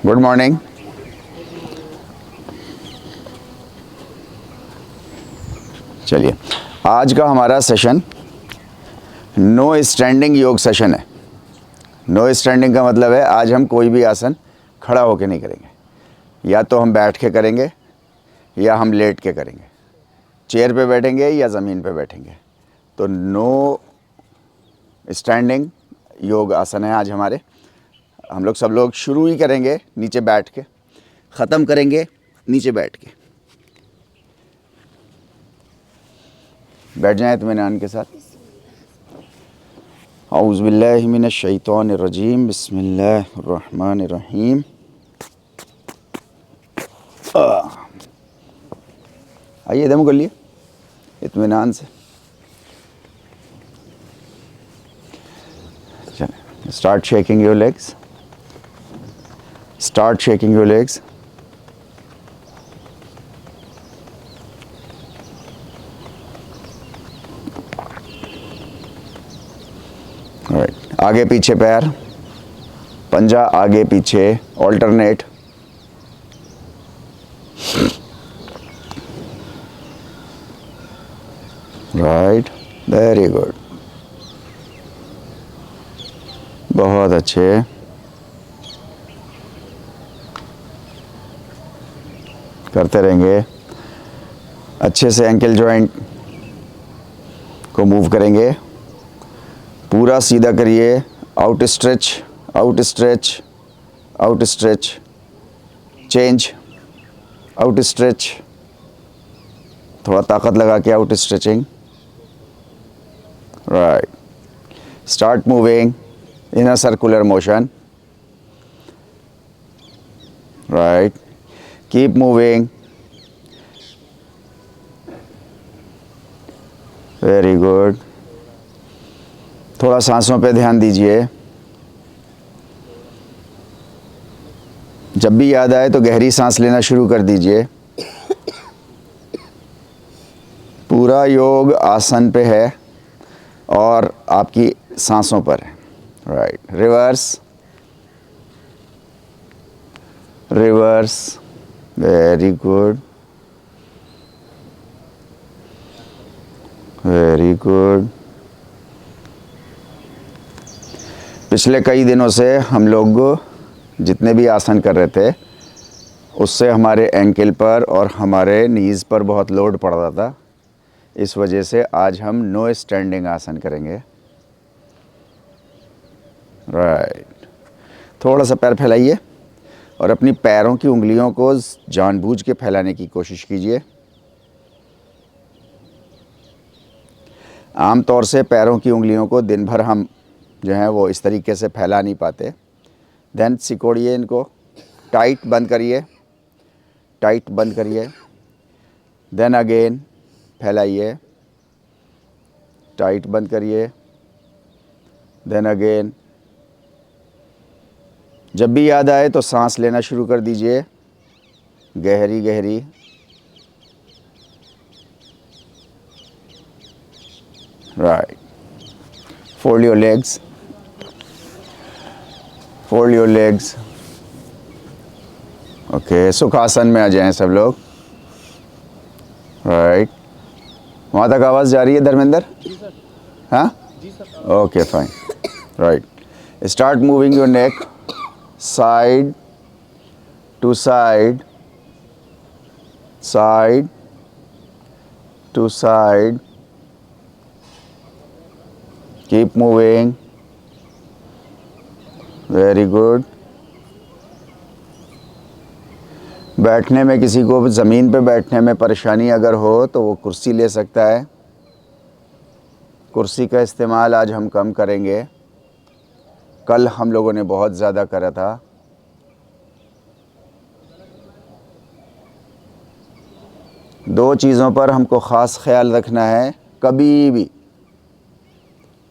Good morning. चलिए, आज का हमारा सेशन नो स्टैंडिंग योग सेशन है। नो स्टैंडिंग का मतलब है आज हम कोई भी आसन खड़ा होकर नहीं करेंगे, या तो हम बैठ के करेंगे या हम लेट के करेंगे, चेयर पे बैठेंगे या ज़मीन पे बैठेंगे। तो नो स्टैंडिंग योग आसन है आज हमारे। हम लोग सब लोग शुरू ही करेंगे नीचे बैठ के, ख़त्म करेंगे नीचे बैठ के। बैठ जाएं इत्मीनान के साथ। औज़ु बिल्लाहि मिनश शैतानिर रजीम, बिस्मिल्लाहिर रहमानिर रहीम। आइए दम कर लिए इत्मीनान से। चलें, start shaking your legs, start shaking your legs. आगे पीछे पैर, पंजा आगे पीछे, ऑल्टरनेट। राइट, वेरी गुड, बहुत अच्छे। करते रहेंगे। अच्छे से एंकल जॉइंट को मूव करेंगे, पूरा सीधा करिए। Out stretch, out stretch, out stretch, change, out stretch. थोड़ा ताकत लगा के out stretching. Right, start moving in a circular motion. Right, keep moving, very good. थोड़ा सांसों पे ध्यान दीजिए। जब भी याद आए तो गहरी सांस लेना शुरू कर दीजिए। पूरा योग आसन पे है और आपकी सांसों पर है। Right, reverse, reverse, very good, very good. पिछले कई दिनों से हम लोग जितने भी आसन कर रहे थे उससे हमारे एंकल पर और हमारे नीज़ पर बहुत लोड पड़ रहा था। इस वजह से आज हम नो स्टैंडिंग आसन करेंगे। राइट, थोड़ा सा पैर फैलाइए और अपनी पैरों की उंगलियों को जानबूझ के फैलाने की कोशिश कीजिए। आम तौर से पैरों की उंगलियों को दिन भर हम जो है वो इस तरीके से फैला नहीं पाते। देन सिकोड़िए इनको, टाइट बंद करिए, टाइट बंद करिए। देन अगेन फैलाइए, टाइट बंद करिए। Then again. जब भी याद आए तो सांस लेना शुरू कर दीजिए, गहरी गहरी। Right, fold your legs, fold your legs. Okay, sukhasana में आ जाएं सब लोग। राइट, वहाँ तक आवाज़ जा रही है धर्मेंद्र? जी सर। हाँ जी sir. Okay fine. Right, start moving your neck side to side, side to side. Keep moving, very good. बैठने में किसी को ज़मीन पे बैठने में परेशानी अगर हो तो वो कुर्सी ले सकता है। कुर्सी का इस्तेमाल आज हम कम करेंगे, कल हम लोगों ने बहुत ज़्यादा करा था। दो चीज़ों पर हमको ख़ास ख्याल रखना है।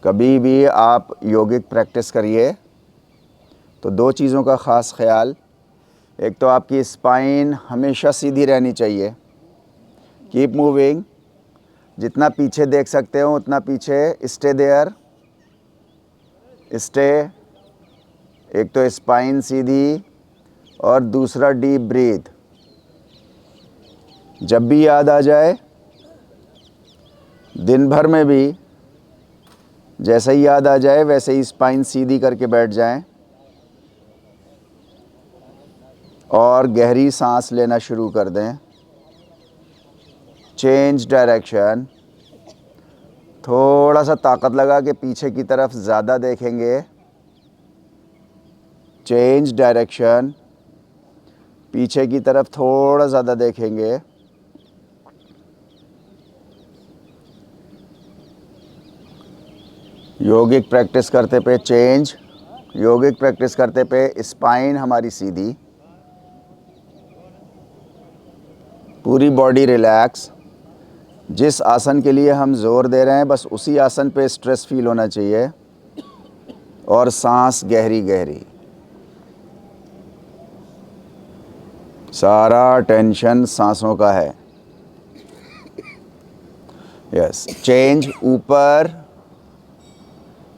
कभी भी आप योगिक प्रैक्टिस करिए तो दो चीज़ों का ख़ास ख्याल। एक तो आपकी स्पाइन हमेशा सीधी रहनी चाहिए। कीप मूविंग, जितना पीछे देख सकते हो उतना पीछे, स्टे देयर, स्टे। एक तो स्पाइन सीधी, और दूसरा डीप ब्रीथ। जब भी याद आ जाए, दिन भर में भी जैसे ही याद आ जाए वैसे ही स्पाइन सीधी करके बैठ जाएं और गहरी सांस लेना शुरू कर दें। Change direction. थोड़ा सा ताकत लगा के पीछे की तरफ ज़्यादा देखेंगे। Change direction. पीछे की तरफ थोड़ा ज़्यादा देखेंगे। योगिक प्रैक्टिस करते पे चेंज, योगिक प्रैक्टिस करते पे स्पाइन हमारी सीधी, पूरी बॉडी रिलैक्स। जिस आसन के लिए हम ज़ोर दे रहे हैं बस उसी आसन पे स्ट्रेस फील होना चाहिए। और सांस गहरी गहरी। सारा टेंशन सांसों का है। यस। चेंज। ऊपर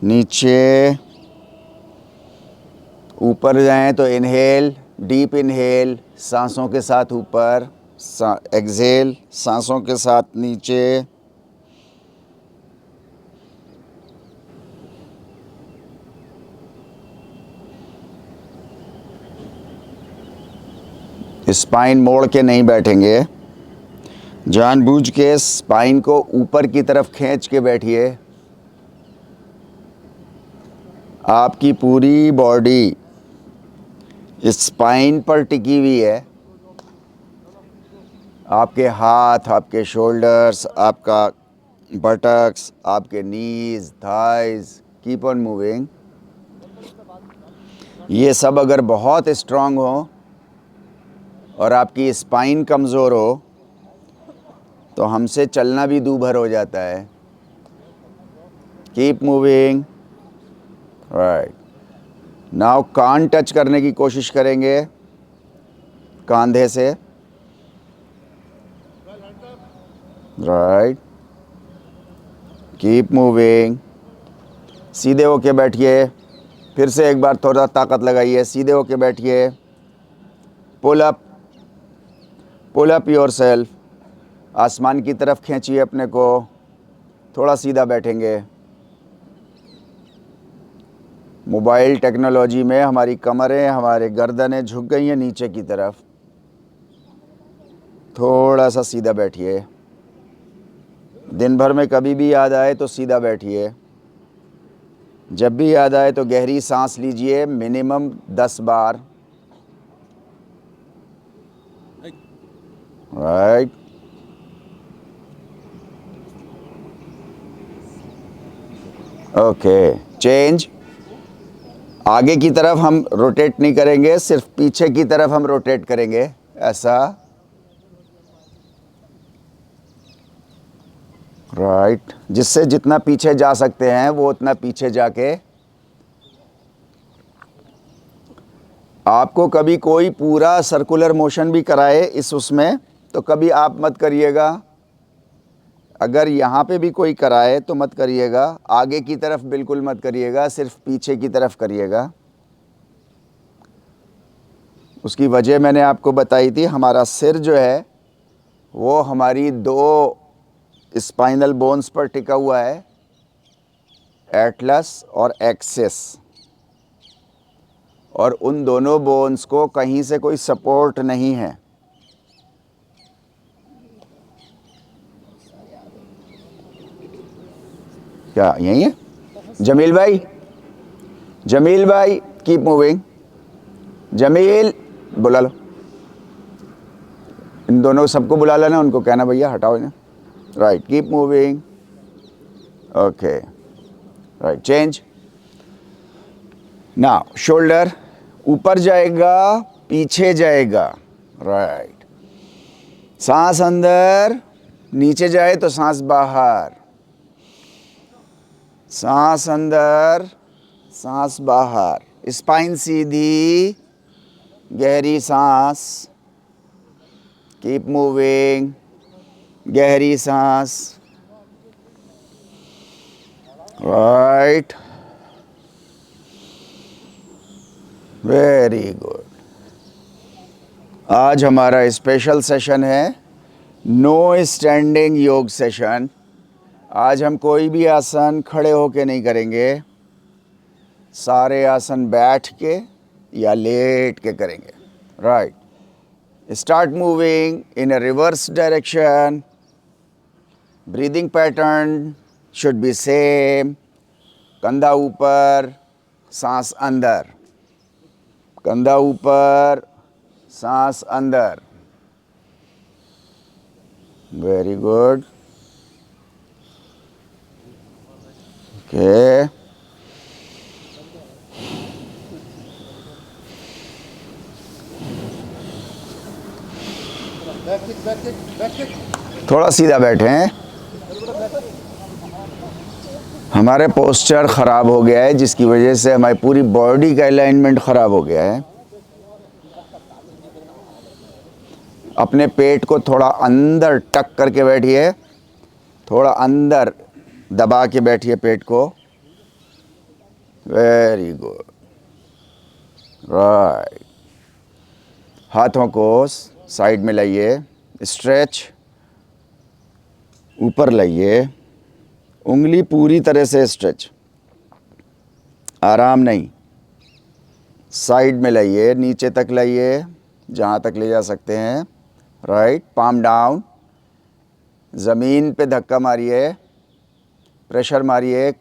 नीचे। ऊपर जाएं तो इनहेल, डीप इनहेल सांसों के साथ ऊपर, एक्सहेल सांसों के साथ नीचे। स्पाइन मोड़ के नहीं बैठेंगे, जानबूझ के स्पाइन को ऊपर की तरफ खींच के बैठिए। आपकी पूरी बॉडी स्पाइन पर टिकी हुई है। आपके हाथ, आपके शोल्डर्स, आपका बटक्स, आपके नीज, थाइज, कीप ऑन मूविंग। ये सब अगर बहुत स्ट्रांग हो और आपकी स्पाइन कमज़ोर हो तो हमसे चलना भी दूभर हो जाता है। Keep moving. राइट। नाउ कान टच करने की कोशिश करेंगे कंधे से। राइट। Keep moving. सीधे होके बैठिए। फिर से एक बार थोड़ा ताकत लगाइए। सीधे होके बैठिए। Pull up yourself. आसमान की तरफ खींचिए अपने को। थोड़ा सीधा बैठेंगे। मोबाइल टेक्नोलॉजी में हमारी कमरें, हमारे गर्दनें झुक गई हैं नीचे की तरफ। थोड़ा सा सीधा बैठिए। दिन भर में कभी भी याद आए तो सीधा बैठिए। जब भी याद आए तो गहरी सांस लीजिए, मिनिमम 10 बार। राइट। ओके। चेंज। आगे की तरफ हम रोटेट नहीं करेंगे, सिर्फ पीछे की तरफ हम रोटेट करेंगे, ऐसा। राइट। जिससे जितना पीछे जा सकते हैं वो उतना पीछे जाके। आपको कभी कोई पूरा सर्कुलर मोशन भी कराए उसमें तो कभी आप मत करिएगा। अगर यहाँ पे भी कोई कराए तो मत करिएगा। आगे की तरफ बिल्कुल मत करिएगा, सिर्फ पीछे की तरफ करिएगा। उसकी वजह मैंने आपको बताई थी। हमारा सिर जो है वो हमारी 2 स्पाइनल बोन्स पर टिका हुआ है, एटलस और एक्सिस। और उन दोनों बोन्स को कहीं से कोई सपोर्ट नहीं है। क्या यही है? जमील भाई, जमील भाई कीप मूविंग। जमील बुला लो। इन दोनों सबको बुला लेना, उनको कहना भैया हटाओ इन्हें। Right. Keep moving. Okay. Right. Change. Now shoulder ऊपर जाएगा, पीछे जाएगा। राइट। सांस अंदर, नीचे जाए तो सांस बाहर। सांस अंदर, सांस बाहर। स्पाइन सीधी, गहरी सांस। Keep moving. गहरी सांस। राइट। Very good. आज हमारा स्पेशल सेशन है नो स्टैंडिंग योग सेशन। आज हम कोई भी आसन खड़े होके नहीं करेंगे, सारे आसन बैठ के या लेट के करेंगे। Right, start moving in a reverse direction. Breathing pattern should be same. कंधा ऊपर, सांस अंदर, कंधा ऊपर, सांस अंदर। Very good. ओके, थोड़ा सीधा बैठें। हमारे पोस्चर ख़राब हो गया है, जिसकी वजह से हमारी पूरी बॉडी का अलाइनमेंट ख़राब हो गया है। अपने पेट को थोड़ा अंदर टक करके बैठिए, थोड़ा अंदर दबा के बैठिए पेट को। Very good. राइट, हाथों को साइड में लाइए, स्ट्रेच, ऊपर लाइए, उंगली पूरी तरह से स्ट्रेच, आराम नहीं। साइड में लाइए, नीचे तक लाइए, जहाँ तक ले जा सकते हैं। राइट, पाम डाउन, ज़मीन पे धक्का मारिए, प्रेशर मारिए,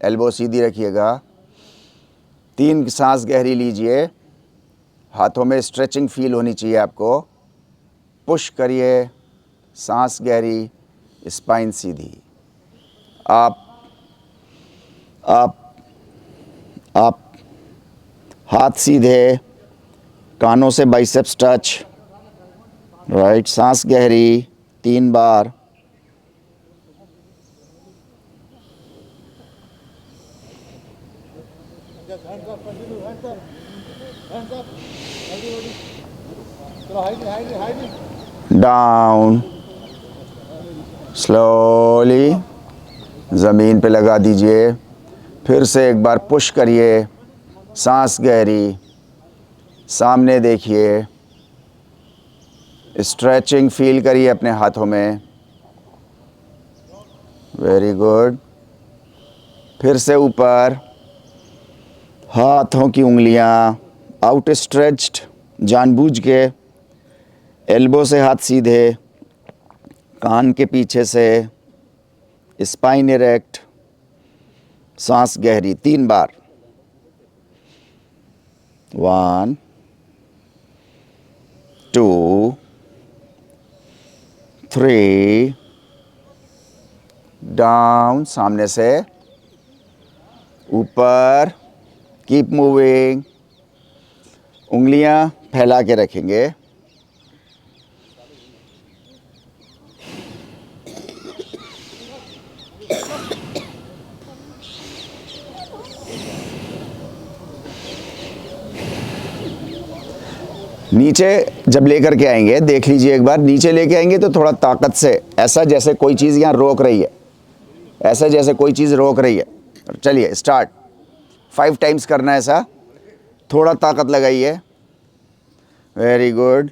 एल्बो सीधी रखिएगा। 3 सांस गहरी लीजिए, हाथों में स्ट्रेचिंग फील होनी चाहिए आपको। पुश करिए, सांस गहरी, स्पाइन सीधी। आप हाथ सीधे, कानों से बाइसेप्स टच। राइट, सांस गहरी 3 बार। डाउन, स्लोली ज़मीन पे लगा दीजिए। फिर से एक बार पुश करिए, सांस गहरी, सामने देखिए, स्ट्रेचिंग फील करिए अपने हाथों में। Very good. फिर से ऊपर, हाथों की उंगलियां आउट स्ट्रेच्ड, जानबूझ के। एल्बो से हाथ सीधे, कान के पीछे से, स्पाइन इरेक्ट, सांस गहरी 3 बार। 1 2 3। डाउन, सामने से ऊपर, कीप मूविंग। उंगलियां फैला के रखेंगे। नीचे जब लेकर के आएंगे, देख लीजिए एक बार, नीचे लेके आएंगे तो थोड़ा ताकत से, ऐसा जैसे कोई चीज़ यहाँ रोक रही है, ऐसा जैसे कोई चीज़ रोक रही है। चलिए स्टार्ट, 5 टाइम्स करना है ऐसा। थोड़ा ताकत लगाइए। Very good.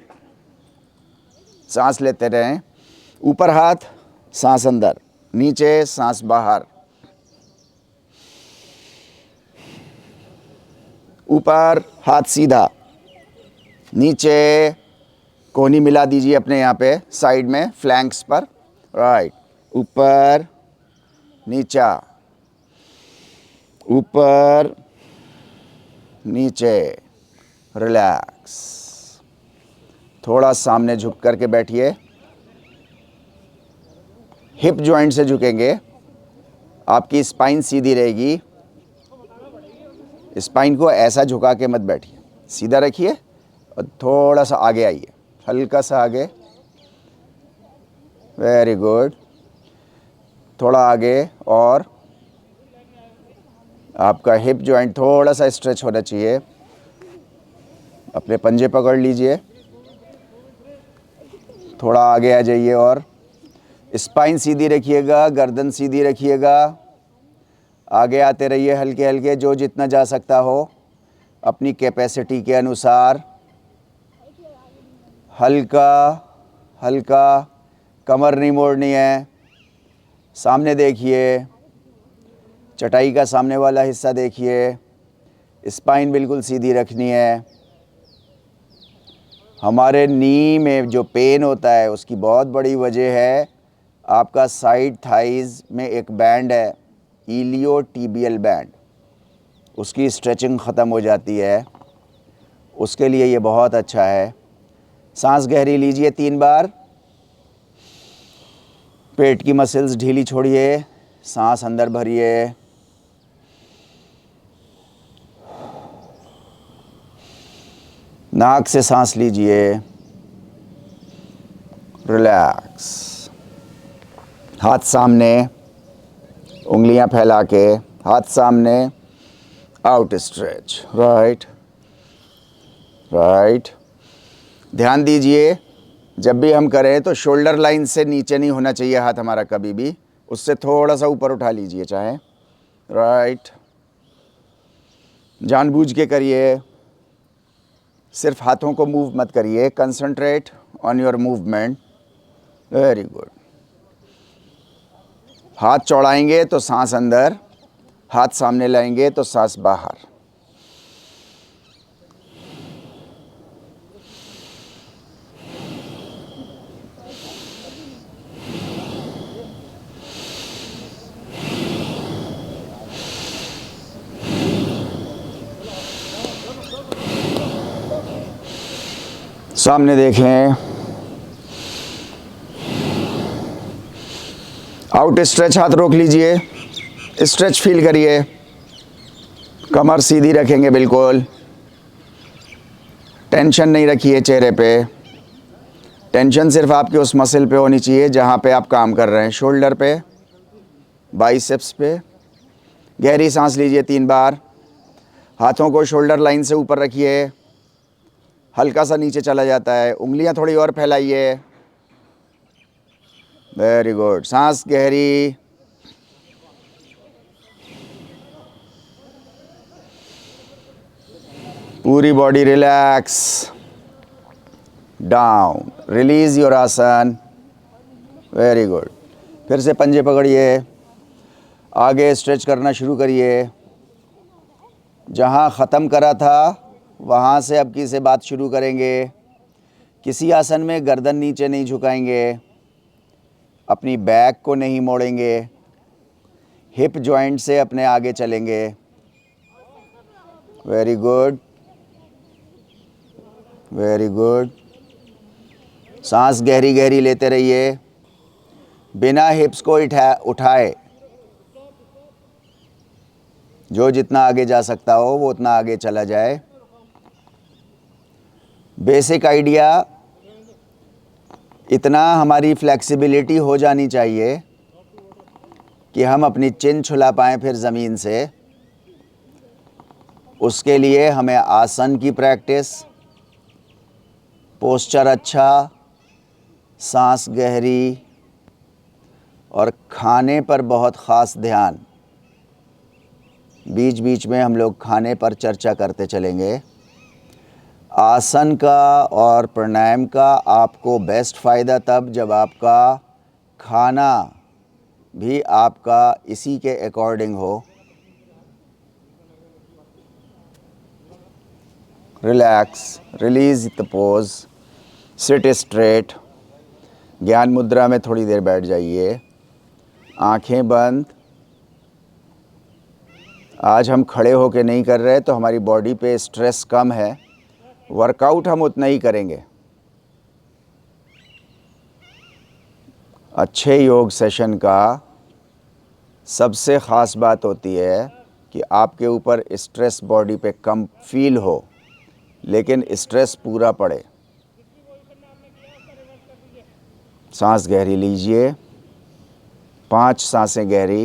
सांस लेते रहें। ऊपर हाथ, सांस अंदर, नीचे सांस बाहर। ऊपर हाथ सीधा, नीचे कोहनी मिला दीजिए अपने यहाँ पे साइड में, फ्लैंक्स पर। राइट, ऊपर नीचा, ऊपर नीचे, रिलैक्स। थोड़ा सामने झुक करके बैठिए, हिप जॉइंट से झुकेंगे, आपकी स्पाइन सीधी रहेगी। स्पाइन को ऐसा झुका के मत बैठिए, सीधा रखिए और थोड़ा सा आगे आइए, हल्का सा आगे। Very good. थोड़ा आगे, और आपका हिप जॉइंट थोड़ा सा स्ट्रेच होना चाहिए। अपने पंजे पकड़ लीजिए, थोड़ा आगे आ जाइए, और स्पाइन सीधी रखिएगा, गर्दन सीधी रखिएगा। आगे आते रहिए हल्के हल्के, जो जितना जा सकता हो अपनी कैपेसिटी के अनुसार। हल्का हल्का, कमर नहीं मोड़नी है। सामने देखिए, चटाई का सामने वाला हिस्सा देखिए, स्पाइन बिल्कुल सीधी रखनी है। हमारे नी में जो पेन होता है उसकी बहुत बड़ी वजह है आपका साइड थाइज़ में एक बैंड है, इलियोटिबियल बैंड, उसकी स्ट्रेचिंग ख़त्म हो जाती है, उसके लिए ये बहुत अच्छा है। सांस गहरी लीजिए 3 बार, पेट की मसल्स ढीली छोड़िए, सांस अंदर भरिए। नाक से सांस लीजिए, रिलैक्स। हाथ सामने, उंगलियां फैला के, हाथ सामने, आउट स्ट्रेच, राइट राइट। ध्यान दीजिए, जब भी हम करें तो शोल्डर लाइन से नीचे नहीं होना चाहिए हाथ हमारा कभी भी, उससे थोड़ा सा ऊपर उठा लीजिए चाहे, राइट। जानबूझ के करिए, सिर्फ हाथों को मूव मत करिए, concentrate on your movement. Very good. हाथ चौड़ाएंगे तो सांस अंदर, हाथ सामने लाएंगे तो सांस बाहर। सामने देखें, आउट स्ट्रेच, हाथ रोक लीजिए, स्ट्रेच फील करिए, कमर सीधी रखेंगे बिल्कुल, टेंशन नहीं रखिए चेहरे पे। टेंशन सिर्फ आपके उस मसल पे होनी चाहिए जहाँ पे आप काम कर रहे हैं, शोल्डर पे, बाइसेप्स पे। गहरी सांस लीजिए 3 बार, हाथों को शोल्डर लाइन से ऊपर रखिए, हल्का सा नीचे चला जाता है, उंगलियां थोड़ी और फैलाइए। Very good. सांस गहरी, पूरी body relax, down, release your asana. Very good. फिर से पंजे पकड़िए, आगे स्ट्रेच करना शुरू करिए। जहाँ ख़त्म करा था वहाँ से अब की से बात शुरू करेंगे। किसी आसन में गर्दन नीचे नहीं झुकाएंगे, अपनी बैक को नहीं मोड़ेंगे, हिप जॉइंट से अपने आगे चलेंगे। Very good, very good. सांस गहरी गहरी लेते रहिए, बिना हिप्स को उठाए। जो जितना आगे जा सकता हो वो उतना आगे चला जाए। बेसिक आइडिया इतना हमारी फ्लेक्सिबिलिटी हो जानी चाहिए कि हम अपनी चिन छुला पाएँ फिर ज़मीन से। उसके लिए हमें आसन की प्रैक्टिस, पोस्चर अच्छा, सांस गहरी और खाने पर बहुत ख़ास ध्यान। बीच बीच में हम लोग खाने पर चर्चा करते चलेंगे। आसन का और प्राणायाम का आपको बेस्ट फ़ायदा तब जब आपका खाना भी आपका इसी के अकॉर्डिंग हो। Relax, release the pose, seat straight. ज्ञान मुद्रा में थोड़ी देर बैठ जाइए, आंखें बंद। आज हम खड़े होके नहीं कर रहे तो हमारी बॉडी पे स्ट्रेस कम है, वर्कआउट हम उतना ही करेंगे। अच्छे योग सेशन का सबसे ख़ास बात होती है कि आपके ऊपर स्ट्रेस बॉडी पे कम फील हो, लेकिन स्ट्रेस पूरा पड़े। सांस गहरी लीजिए, 5 सांसें गहरी।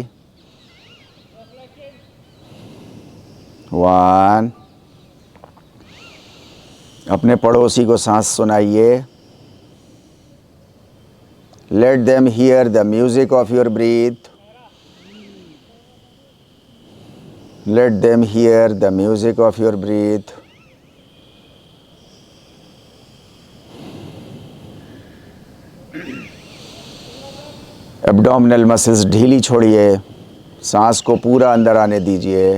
1। अपने पड़ोसी को सांस सुनाइए। Let them hear the music of your breath. Let them hear the music of your breath. Abdominal muscles ढीली छोड़िए, सांस को पूरा अंदर आने दीजिए।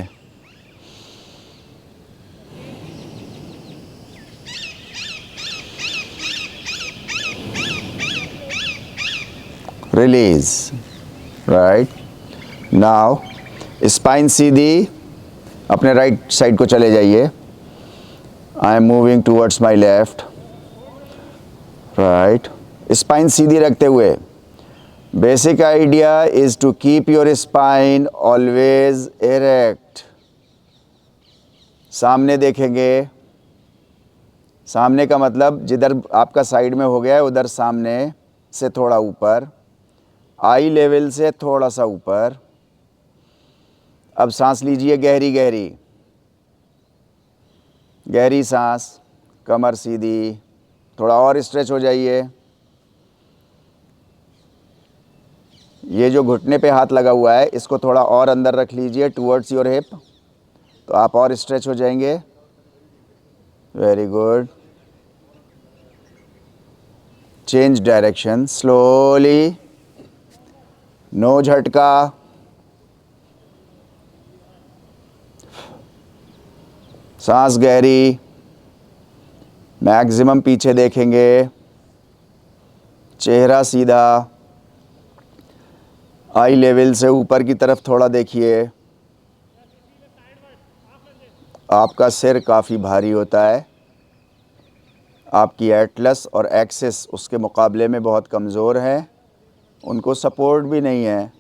रिलीज। राइट नाउ स्पाइन सीधी, अपने राइट साइड को चले जाइए। I am moving towards my left. Right, spine सीधी रखते हुए, basic idea is to keep your spine always erect. सामने देखेंगे, सामने का मतलब जिधर आपका साइड में हो गया है उधर सामने से थोड़ा ऊपर, आई लेवल से थोड़ा सा ऊपर। अब सांस लीजिए गहरी गहरी, गहरी सांस, कमर सीधी, थोड़ा और स्ट्रेच हो जाइए। ये जो घुटने पे हाथ लगा हुआ है इसको थोड़ा और अंदर रख लीजिए टुवर्ड्स योर हिप, तो आप और स्ट्रेच हो जाएंगे। Very good. Change direction slowly, no झटका। सांस गहरी, मैक्सिमम पीछे देखेंगे, चेहरा सीधा, आई लेवल से ऊपर की तरफ थोड़ा देखिए। आपका सिर काफ़ी भारी होता है, आपकी एटलस और एक्सिस उसके मुकाबले में बहुत कमज़ोर है, उनको सपोर्ट भी नहीं है।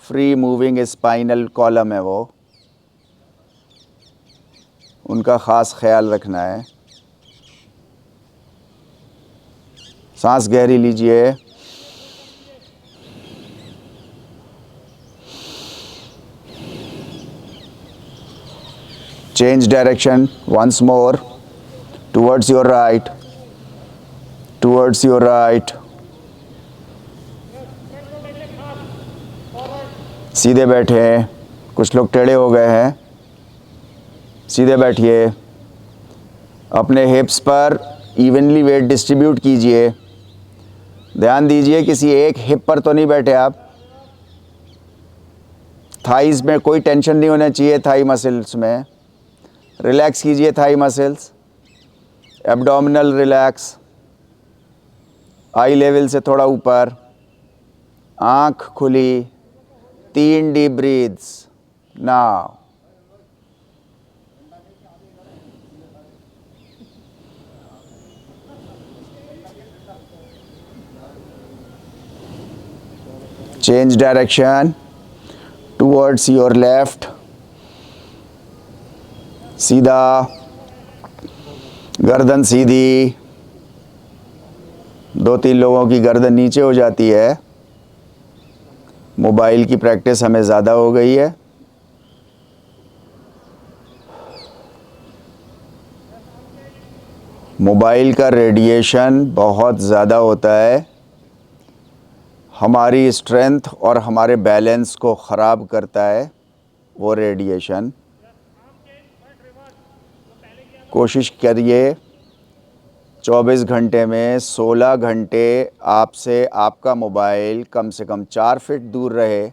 फ्री मूविंग स्पाइनल कॉलम है वो, उनका ख़ास ख्याल रखना है। सांस गहरी लीजिए। Change direction once more, towards your right, towards your right. सीधे बैठे हैं, कुछ लोग टेढ़े हो गए हैं, सीधे बैठिए। अपने हिप्स पर इवनली वेट डिस्ट्रीब्यूट कीजिए। ध्यान दीजिए किसी एक हिप पर तो नहीं बैठे आप। थाइज़ में कोई टेंशन नहीं होना चाहिए, थाई मसल्स में रिलैक्स कीजिए, thigh muscles, abdominal relax, eye level से थोड़ा ऊपर, आँख खुली, 3 deep breaths now. Change direction towards your left, सीधा, गर्दन सीधी। 2-3 लोगों की गर्दन नीचे हो जाती है, मोबाइल की प्रैक्टिस हमें ज़्यादा हो गई है। मोबाइल का रेडिएशन बहुत ज़्यादा होता है, हमारी स्ट्रेंथ और हमारे बैलेंस को ख़राब करता है वो रेडिएशन। कोशिश करिए 24 घंटे में 16 घंटे आपसे आपका मोबाइल कम से कम 4 फीट दूर रहे।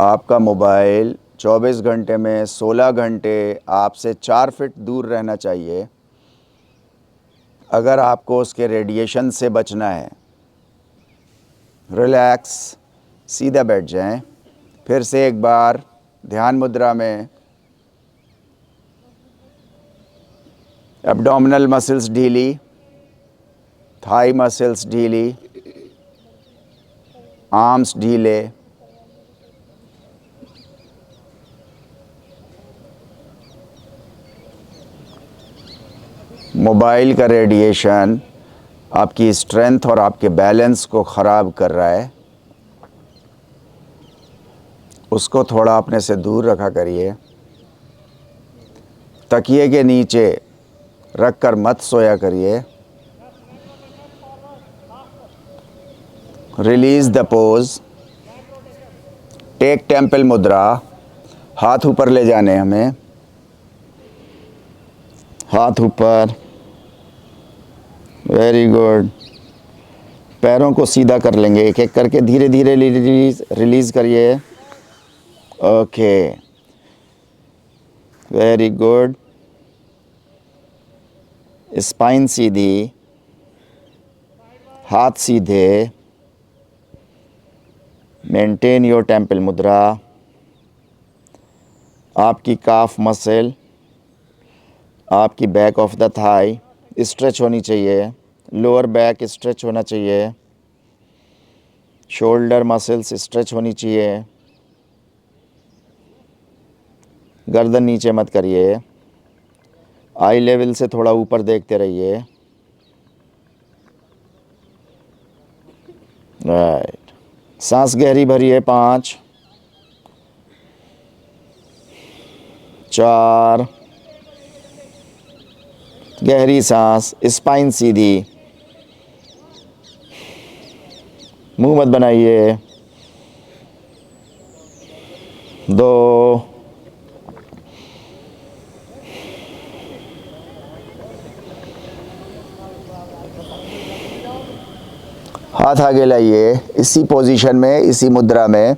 आपका मोबाइल 24 घंटे में 16 घंटे आपसे 4 फीट दूर रहना चाहिए अगर आपको उसके रेडिएशन से बचना है। रिलैक्स, सीधा बैठ जाएं। फिर से एक बार ध्यान मुद्रा में, एब्डोमिनल मसल्स ढीली, थाई मसल्स ढीली, आर्म्स ढीले। मोबाइल का रेडिएशन आपकी स्ट्रेंथ और आपके बैलेंस को ख़राब कर रहा है, उसको थोड़ा अपने से दूर रखा करिए। तकिए के नीचे रख कर मत सोया करिए। Release the pose, take temple mudra, हाथ ऊपर ले जाने हमें, हाथ ऊपर, वेरी गुड। पैरों को सीधा कर लेंगे एक एक करके, धीरे धीरे रिलीज़ करिए। Okay, very good. स्पाइन सीधी, हाथ सीधे, मेंटेन योर टेम्पल मुद्रा। आपकी काफ मसल, आपकी back of the thigh stretch होनी चाहिए, लोअर बैक स्ट्रेच होना चाहिए, शोल्डर मसल्स स्ट्रेच होनी चाहिए। गर्दन नीचे मत करिए, आई लेवल से थोड़ा ऊपर देखते रहिए। राइट, सांस गहरी भरिए। 5 4, गहरी सांस, स्पाइन सीधी, मुंह मत बनाइए। 2, हाथ आगे लाइए, इसी पोजीशन में, इसी मुद्रा में।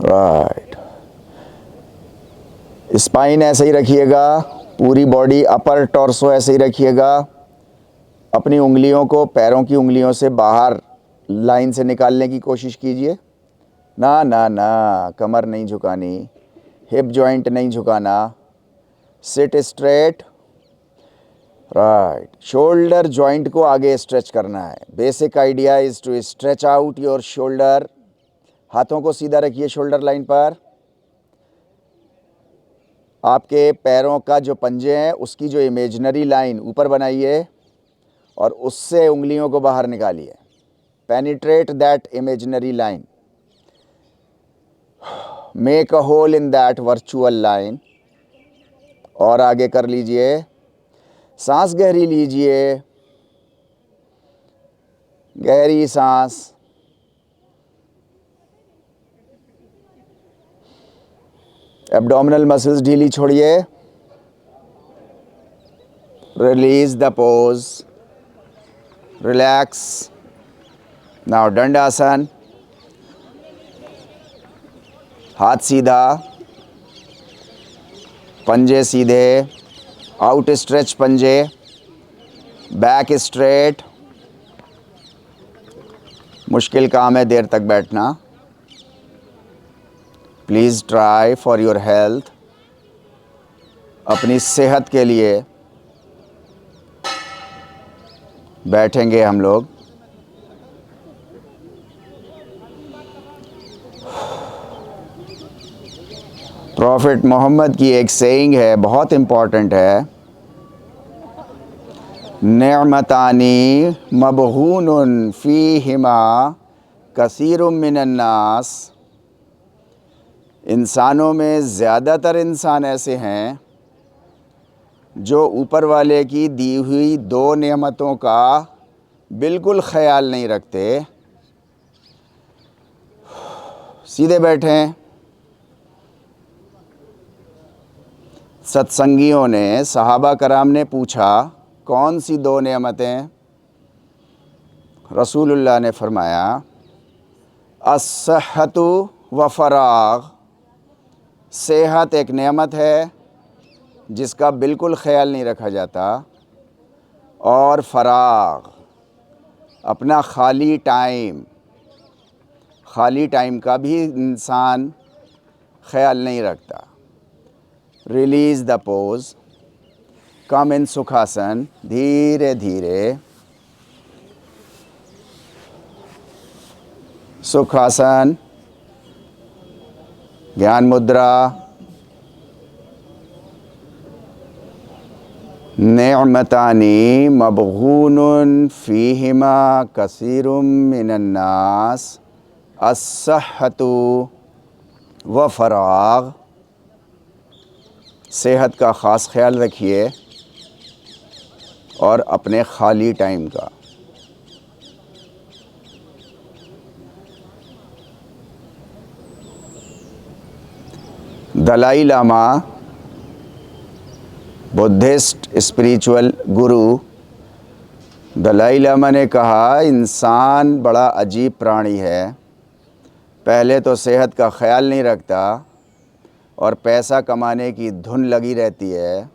राइट, स्पाइन ऐसे ही रखिएगा, पूरी बॉडी, अपर टॉर्सो ऐसे ही रखिएगा। अपनी उंगलियों को पैरों की उंगलियों से बाहर लाइन से निकालने की कोशिश कीजिए। ना ना ना, कमर नहीं झुकानी, हिप जॉइंट नहीं झुकाना। Sit straight. Right, shoulder joint को आगे स्ट्रेच करना है। Basic idea is to stretch out your shoulder. हाथों को सीधा रखिए शोल्डर लाइन पर। आपके पैरों का जो पंजे हैं उसकी जो इमेजिनरी लाइन ऊपर बनाइए और उससे उंगलियों को बाहर निकालिए। Penetrate that imaginary line, make a hole in that virtual line. और आगे कर लीजिए, सांस गहरी लीजिए, गहरी सांस। एब्डोमिनल मसल्स ढीली छोड़िए। Release the pose, relax. Now dandasana. हाथ सीधा, पंजे सीधे, आउट स्ट्रेच पंजे, बैक स्ट्रेट। मुश्किल काम है देर तक बैठना। Please try for your health, अपनी सेहत के लिए बैठेंगे हम लोग। प्रॉफिट मोहम्मद की एक सेइंग है, बहुत इम्पॉर्टेंट है। नेअमतानी मबहूनुन फ़ीहिमा कसीरुम मिनन्नास। इंसानों में ज़्यादातर इंसान ऐसे हैं जो ऊपर वाले की दी हुई 2 नेमतों का बिल्कुल ख्याल नहीं रखते। सीधे बैठें। सत्संगियों ने, सहाबा कराम ने पूछा, कौन सी 2 नेमतें? रसूलुल्लाह ने फरमाया, अस्सहतु व फराग। सेहत एक नेमत है जिसका बिल्कुल ख्याल नहीं रखा जाता, और फराग, अपना खाली टाइम का भी इंसान ख्याल नहीं रखता। रिलीज़ द पोज, कम इन सुखासन। धीरे धीरे सुखासन, ज्ञान मुद्रा। नेअमतानी मबगूनुन फ़ीहिमा कसीरुम मिनन्नास अस्सहतु व फराग। सेहत का ख़ास ख्याल रखिए और अपने खाली टाइम का। दलाई लामा, बुद्धिस्ट स्पिरिचुअल गुरु, दलाई लामा ने कहा इंसान बड़ा अजीब प्राणी है, पहले तो सेहत का ख्याल नहीं रखता और पैसा कमाने की धुन लगी रहती है।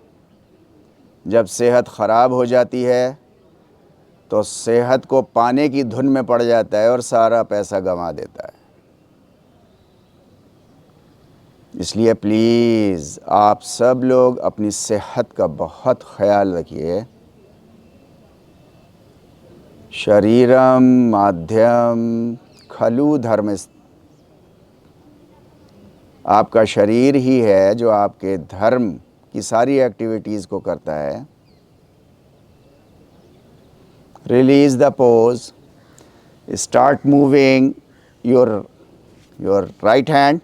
जब सेहत ख़राब हो जाती है तो सेहत को पाने की धुन में पड़ जाता है और सारा पैसा गंवा देता है। इसलिए प्लीज़ आप सब लोग अपनी सेहत का बहुत ख्याल रखिए। शरीरम माध्यम खलु धर्म, आपका शरीर ही है जो आपके धर्म की सारी एक्टिविटीज़ को करता है। Release the pose, start moving your right hand,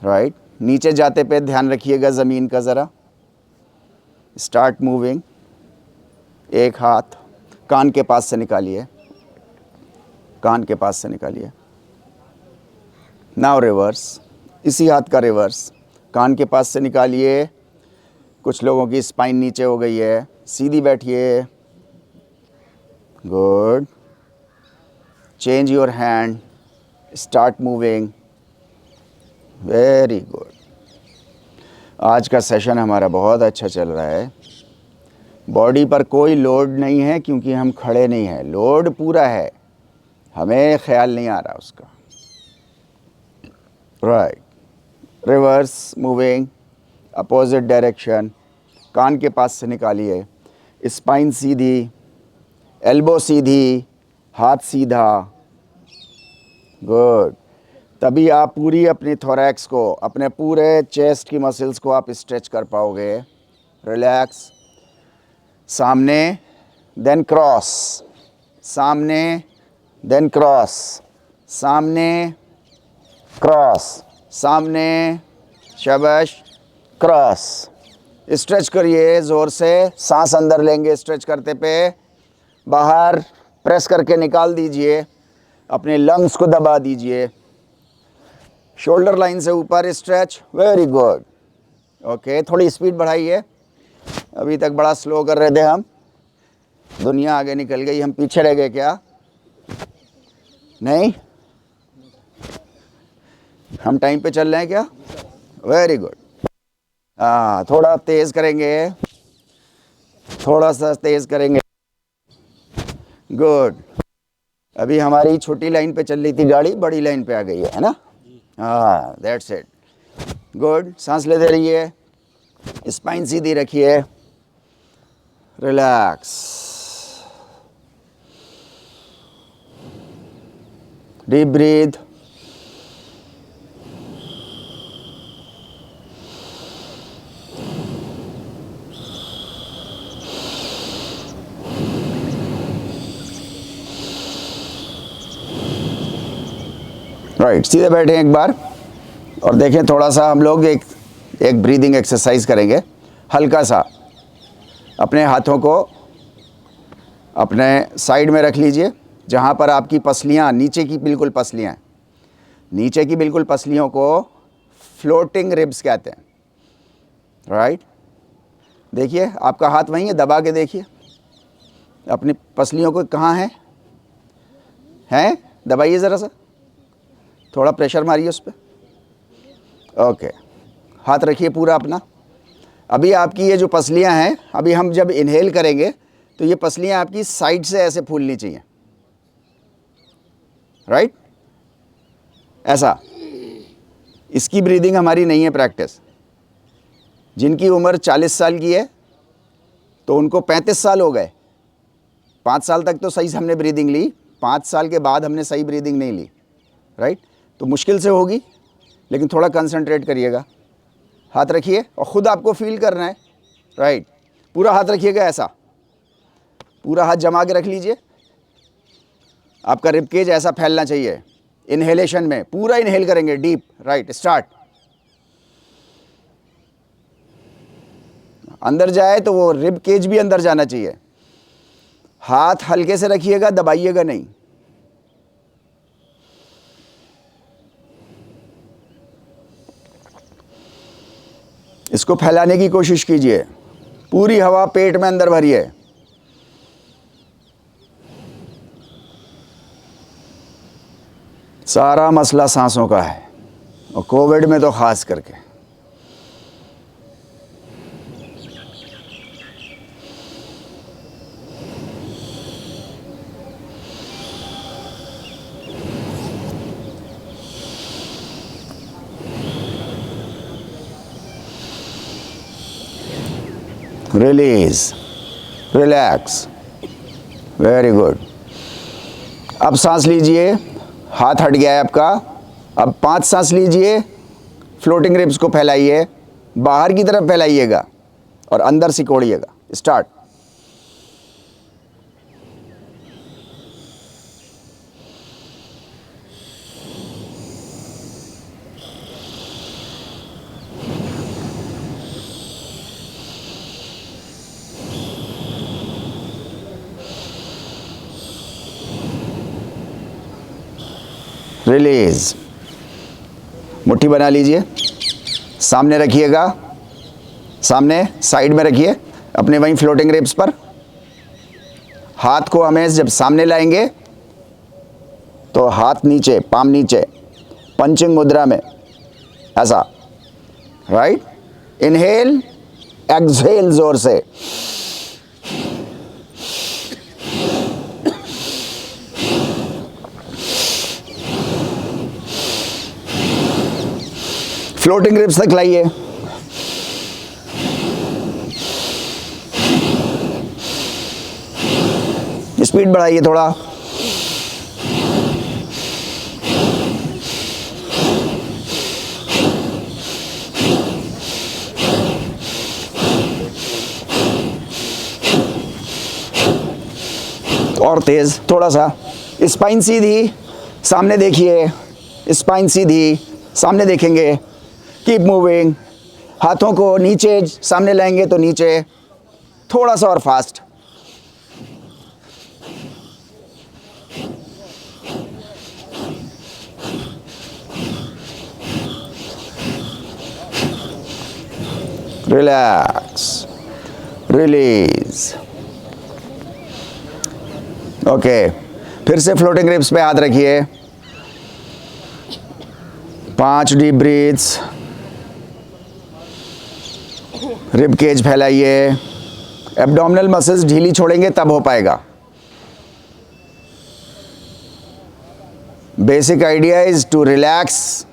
right. नीचे जाते पे ध्यान रखिएगा ज़मीन का ज़रा। Start moving. एक हाथ कान के पास से निकालिए, कान के पास से निकालिए। नाउ रिवर्स, इसी हाथ का रिवर्स, कान के पास से निकालिए। कुछ लोगों की स्पाइन नीचे हो गई है, सीधी बैठिए। Good. Change your hand, start moving. Very good. आज का सेशन हमारा बहुत अच्छा चल रहा है। बॉडी पर कोई लोड नहीं है क्योंकि हम खड़े नहीं हैं। लोड पूरा है, हमें ख्याल नहीं आ रहा उसका। Right. Reverse moving, opposite direction. कान के पास से निकालिए। स्पाइन सीधी, एल्बो सीधी, हाथ सीधा। गुड। तभी आप पूरी अपनी थोरैक्स को, अपने पूरे चेस्ट की मसल्स को आप स्ट्रेच कर पाओगे। रिलैक्स। सामने देन क्रॉस, सामने देन क्रॉस, सामने क्रॉस, सामने शाबाश क्रॉस। स्ट्रेच करिए ज़ोर से, सांस अंदर लेंगे स्ट्रेच करते पे, बाहर प्रेस करके निकाल दीजिए, अपने लंग्स को दबा दीजिए। शोल्डर लाइन से ऊपर स्ट्रेच। Very good. ओके, थोड़ी स्पीड बढ़ाइए। अभी तक बड़ा स्लो कर रहे थे हम, दुनिया आगे निकल गई, हम पीछे रह गए क्या? नहीं, हम टाइम पे चल रहे हैं क्या? Very good. हाँ, थोड़ा तेज़ करेंगे, थोड़ा सा तेज़ करेंगे। गुड। अभी हमारी छोटी लाइन पे चल रही थी गाड़ी, बड़ी लाइन पे आ गई है ना? हाँ, दैट्स इट। गुड। सांस लेते रहिए, स्पाइन सीधी रखिए। रिलैक्स। Deep breathe. राइट, सीधे बैठे एक बार और देखें, थोड़ा सा हम लोग एक ब्रीदिंग एक्सरसाइज करेंगे। हल्का सा अपने हाथों को अपने साइड में रख लीजिए, जहाँ पर आपकी पसलियाँ, नीचे की बिल्कुल पसलियाँ, नीचे की बिल्कुल पसलियों को फ्लोटिंग रिब्स कहते हैं। राइट। देखिए आपका हाथ वहीं है, दबा के देखिए अपनी पसलियों को, कहाँ है? हैं? दबाइए ज़रा सा, थोड़ा प्रेशर मारिए उस पर। ओके, हाथ रखिए पूरा अपना। अभी आपकी ये जो पसलियां हैं, अभी हम जब इनहेल करेंगे तो ये पसलियां आपकी साइड से ऐसे फूलनी चाहिए। राइट, ऐसा। इसकी ब्रीदिंग हमारी नहीं है प्रैक्टिस। जिनकी उम्र 40 साल की है तो उनको 35 साल हो गए। 5 साल तक तो सही से हमने ब्रीदिंग ली, 5 साल के बाद हमने सही ब्रीदिंग नहीं ली। राइट, तो मुश्किल से होगी, लेकिन थोड़ा कंसंट्रेट करिएगा। हाथ रखिए और ख़ुद आपको फील करना है। राइट, पूरा हाथ रखिएगा, ऐसा पूरा हाथ जमा के रख लीजिए। आपका रिब केज ऐसा फैलना चाहिए। इनहेलेशन में पूरा इनहेल करेंगे डीप। Right, start. अंदर जाए तो वो रिब केज भी अंदर जाना चाहिए। हाथ हल्के से रखिएगा, दबाइएगा नहीं। इसको फैलाने की कोशिश कीजिए। पूरी हवा पेट में अंदर भरिए। सारा मसला सांसों का है, और कोविड में तो ख़ास करके। Release, relax, very good. अब सांस लीजिए, हाथ हट गया है आपका। अब 5 सांस लीजिए, फ्लोटिंग रिब्स को फैलाइए, बाहर की तरफ फैलाइएगा और अंदर सिकोड़िएगा। स्टार्ट। रिलीज। मुट्ठी बना लीजिए, सामने रखिएगा, सामने साइड में रखिए अपने, वहीं फ्लोटिंग रिब्स पर। हाथ को हमें जब सामने लाएंगे तो हाथ नीचे, पाम नीचे, पंचिंग मुद्रा में, ऐसा। राइट। इनहेल, एक्सहेल जोर से। फ्लोटिंग रिब्स तक लाइए। स्पीड बढ़ाइए थोड़ा। और तेज थोड़ा सा। स्पाइन सीधी, सामने देखिए, स्पाइन सीधी, सामने देखेंगे। Keep moving. हाथों को नीचे सामने लाएंगे तो नीचे, थोड़ा सा और फास्ट। Relax, release. ओके, फिर से फ्लोटिंग रिब्स पे हाथ रखिए। 5 डीप ब्रीथ्स। रिब केज फैलाइए। एब्डोमिनल मसल्स ढीली छोड़ेंगे तब हो पाएगा। Basic idea is to relax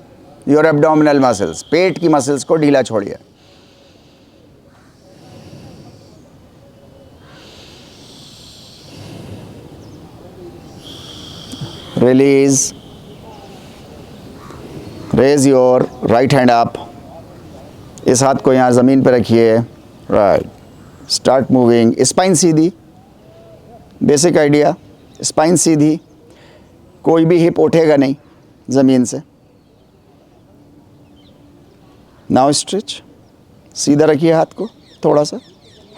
your abdominal muscles. पेट की मसल्स को ढीला छोड़िए। Release. Raise your right hand up. इस हाथ को यहाँ ज़मीन पर रखिए। राइट। Start moving. स्पाइन सीधी। बेसिक आइडिया, स्पाइन सीधी, कोई भी हिप उठेगा नहीं ज़मीन से। Now stretch. सीधा रखिए हाथ को, थोड़ा सा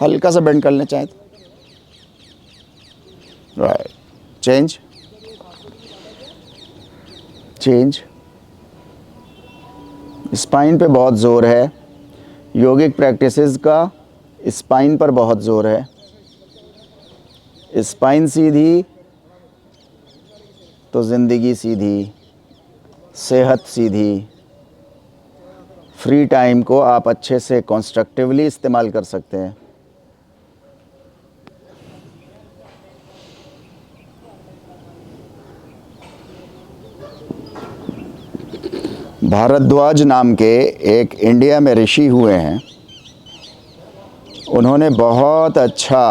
हल्का सा बेंड कर लें चाहे तो। राइट। Change, change. स्पाइन पे बहुत ज़ोर है। योगिक प्रैक्टिसेस का स्पाइन पर बहुत ज़ोर है। स्पाइन सीधी तो ज़िंदगी सीधी, सेहत सीधी। फ्री टाइम को आप अच्छे से कंस्ट्रक्टिवली इस्तेमाल कर सकते हैं। भारद्वाज नाम के एक इंडिया में ऋषि हुए हैं। उन्होंने बहुत अच्छा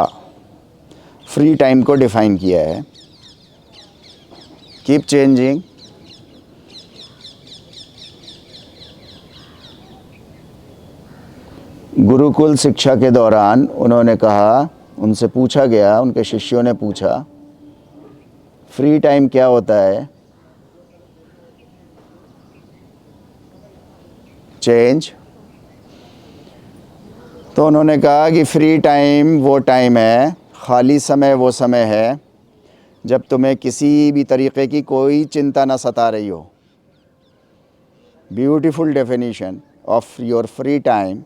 फ्री टाइम को डिफ़ाइन किया है। Keep changing. गुरुकुल शिक्षा के दौरान उन्होंने कहा, उनसे पूछा गया, उनके शिष्यों ने पूछा, फ्री टाइम क्या होता है? चेंज। तो उन्होंने कहा कि फ्री टाइम वो टाइम है, खाली समय वो समय है जब तुम्हें किसी भी तरीके की कोई चिंता ना सता रही हो। Beautiful definition of your free time.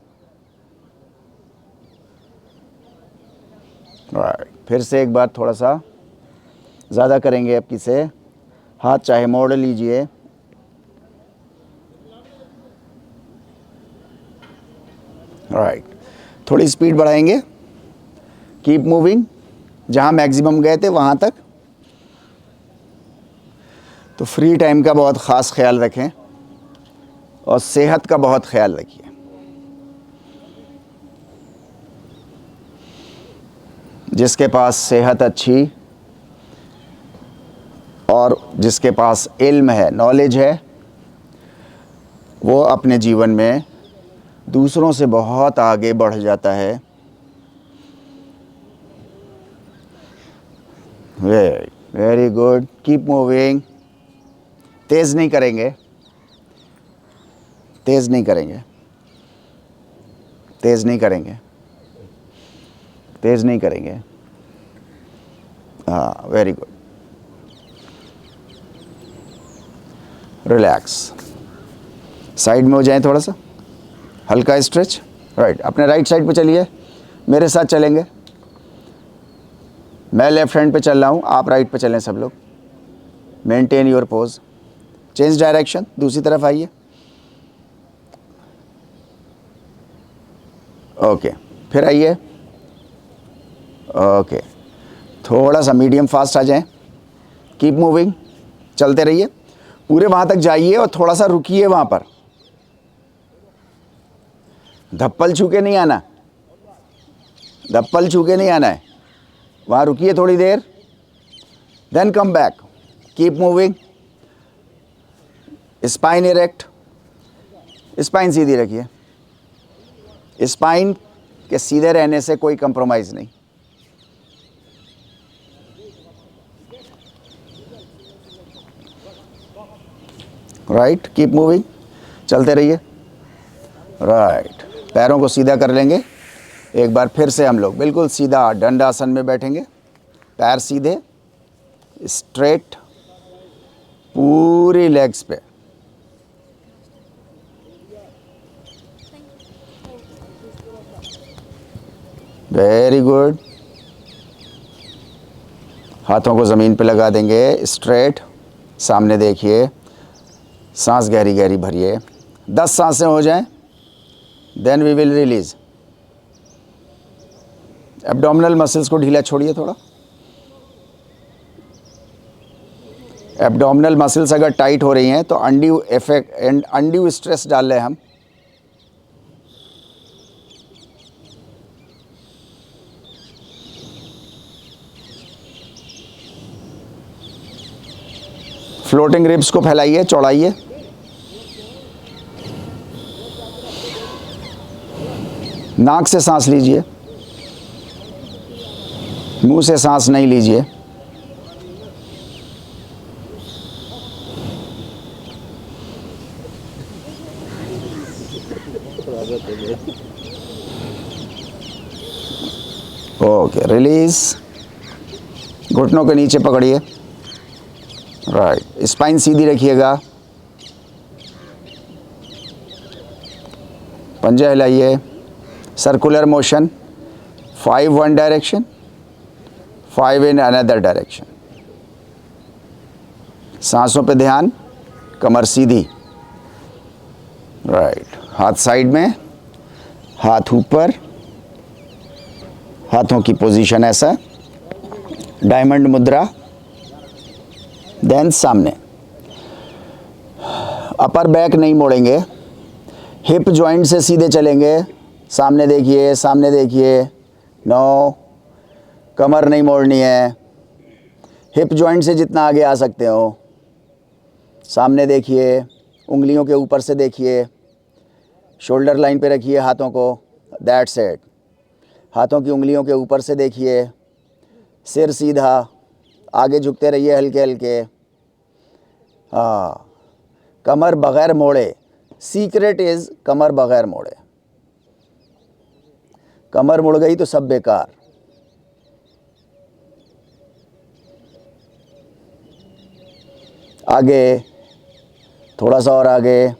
Right. फिर से एक बार थोड़ा सा ज़्यादा करेंगे अब किसे। हाथ चाहे मोड़ लीजिए। राइट, थोड़ी स्पीड बढ़ाएंगे। कीप मूविंग, जहाँ मैक्सिमम गए थे वहाँ तक। तो फ्री टाइम का बहुत ख़ास ख्याल रखें और सेहत का बहुत ख्याल रखिए। जिसके पास सेहत अच्छी और जिसके पास इल्म है, नॉलेज है, वो अपने जीवन में दूसरों से बहुत आगे बढ़ जाता है। Very good, keep moving. तेज़ नहीं करेंगे, तेज़ नहीं करेंगे, तेज़ नहीं करेंगे, तेज़ नहीं करेंगे। हाँ, वेरी गुड। रिलैक्स, साइड में हो जाएं, थोड़ा सा हल्का स्ट्रेच। राइट, अपने राइट साइड पे चलिए, मेरे साथ चलेंगे। मैं लेफ्ट हैंड पे चल रहा हूँ, आप राइट पे चलें सब लोग। Maintain your pose, change direction, दूसरी तरफ आइए। ओके, फिर आइए। ओके, थोड़ा सा मीडियम फास्ट आ जाएं। कीप मूविंग, चलते रहिए, पूरे वहाँ तक जाइए और थोड़ा सा रुकिए वहाँ पर। धप्पल छू के नहीं आना, धप्पल छू के नहीं आना है। वहाँ रुकिए थोड़ी देर, then come back. Keep moving, spine erect, spine सीधी रखिए। स्पाइन के सीधे रहने से कोई कंप्रोमाइज़ नहीं। राइट, कीप मूविंग, चलते रहिए। राइट, पैरों को सीधा कर लेंगे। एक बार फिर से हम लोग बिल्कुल सीधा दंडासन में बैठेंगे, पैर सीधे स्ट्रेट पूरी लेग्स पे। वेरी गुड, हाथों को ज़मीन पे लगा देंगे, स्ट्रेट सामने देखिए। सांस गहरी गहरी भरिए, 10 सांसें हो जाएं, then we will release. Abdominal muscles को ढीला छोड़िए थोड़ा। एब्डोमिनल मसल्स अगर टाइट हो रही हैं तो undue effect and undue stress डाल रहे हैं हम। फ्लोटिंग रिब्स को फैलाइए, चौड़ाइए। नाक से सांस लीजिए, मुंह से सांस नहीं लीजिए। Okay, release. घुटनों के नीचे पकड़िए। राइट, स्पाइन सीधी रखिएगा। पंजा हिलाइए, circular motion, 5 one direction, 5 in another direction. सांसों पे ध्यान, कमर सीधी। राइट, हाथ साइड में, हाथ ऊपर, हाथों की पोजीशन ऐसा, डायमंड मुद्रा, देन सामने। अपर बैक नहीं मोड़ेंगे, हिप जॉइंट से सीधे चलेंगे। सामने देखिए, सामने देखिए। नो, कमर नहीं मोड़नी है। हिप जॉइंट से जितना आगे आ सकते हो। सामने देखिए, उंगलियों के ऊपर से देखिए, शोल्डर लाइन पे रखिए हाथों को। That's it. हाथों की उंगलियों के ऊपर से देखिए, सिर सीधा, आगे झुकते रहिए हल्के हल्के। हाँ, कमर बगैर मोड़े। सीक्रेट इज़ कमर बगैर मोड़े। कमर मुड़ गई तो सब बेकार। आगे, थोड़ा सा और आगे।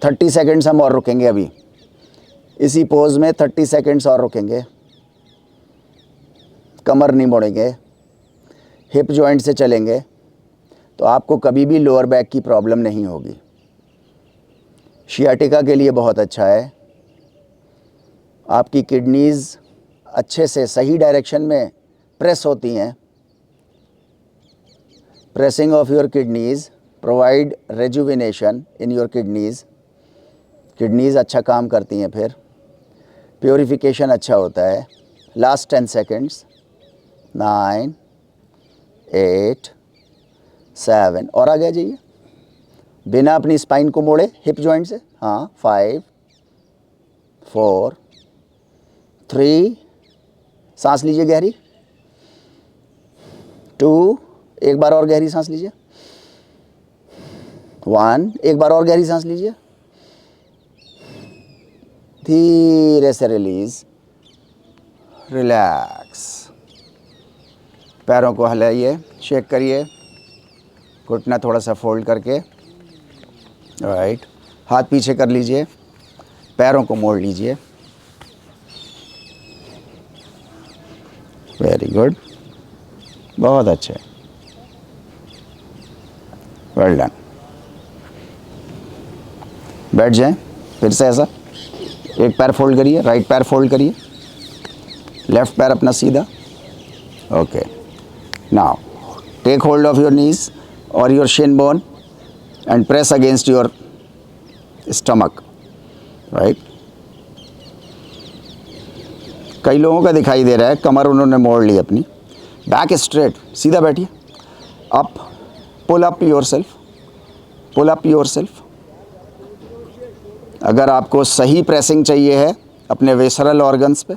30 सेकंड्स हम और रुकेंगे अभी इसी पोज में। 30 सेकंड्स और रुकेंगे। कमर नहीं मोड़ेंगे, हिप जॉइंट से चलेंगे। तो आपको कभी भी लोअर बैक की प्रॉब्लम नहीं होगी। शियाटिका के लिए बहुत अच्छा है। आपकी किडनीज़ अच्छे से सही डायरेक्शन में प्रेस होती हैं। Pressing of your kidneys provide rejuvenation in your kidneys. Kidneys अच्छा काम करती हैं, फिर प्योरिफिकेशन अच्छा होता है। Last 10 seconds. 9, 8, 7 और आगे आ जाइए बिना अपनी स्पाइन को मोड़े हिप जॉइंट से। हाँ, 5, 4, 3, सांस लीजिए गहरी। 2, एक बार और गहरी सांस लीजिए। 1, एक बार और गहरी सांस लीजिए। धीरे से रिलीज, रिलैक्स। पैरों को हिलाइए, शेक करिए, घुटना थोड़ा सा फोल्ड करके। राइट, हाथ पीछे कर लीजिए, पैरों को मोड़ लीजिए। वेरी गुड, बहुत अच्छे, वेल डन। बैठ जाएं, फिर से ऐसा एक पैर फोल्ड करिए, राइट पैर फोल्ड करिए, लेफ्ट पैर अपना सीधा। Okay, now take hold of your knees और your shin bone and press against your stomach. Right, कई लोगों का दिखाई दे रहा है कमर उन्होंने मोड़ ली अपनी। बैक स्ट्रेट, सीधा बैठिए। Up, pull up yourself, pull up yourself. अगर आपको सही प्रेसिंग चाहिए है अपने विसरल ऑर्गन्स पे,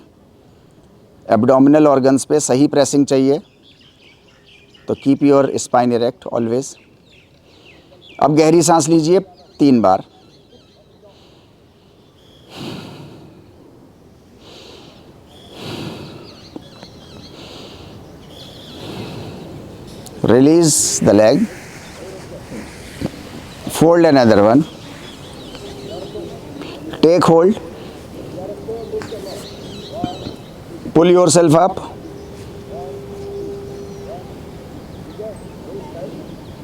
एब्डोमिनल ऑर्गन्स पे सही प्रेसिंग चाहिए, तो keep your spine erect always. अब गहरी सांस लीजिए 3 बार। Release the leg, fold another one, take hold, pull yourself up,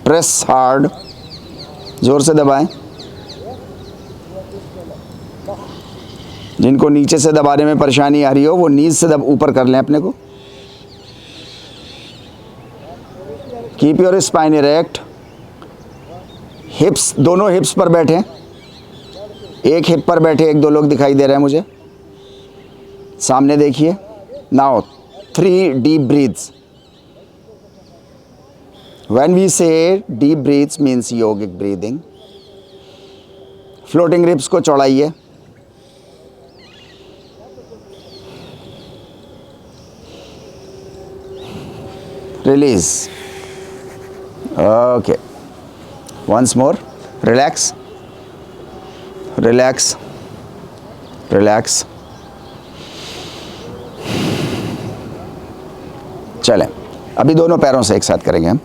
press hard, जोर से दबाएं। जिनको नीचे से दबाने में परेशानी आ रही हो वो नीज से ऊपर कर लें अपने को। Keep your spine erect. हिप्स, दोनों हिप्स पर बैठें। एक हिप पर बैठे, 1-2 लोग दिखाई दे रहे हैं मुझे। सामने देखिए। Now 3 deep breaths. When we say deep breaths means yogic breathing. Floating ribs को चौड़ाइए। Release. Okay, once more, relax, relax, relax. चलें, अभी दोनों पैरों से एक साथ करेंगे हम।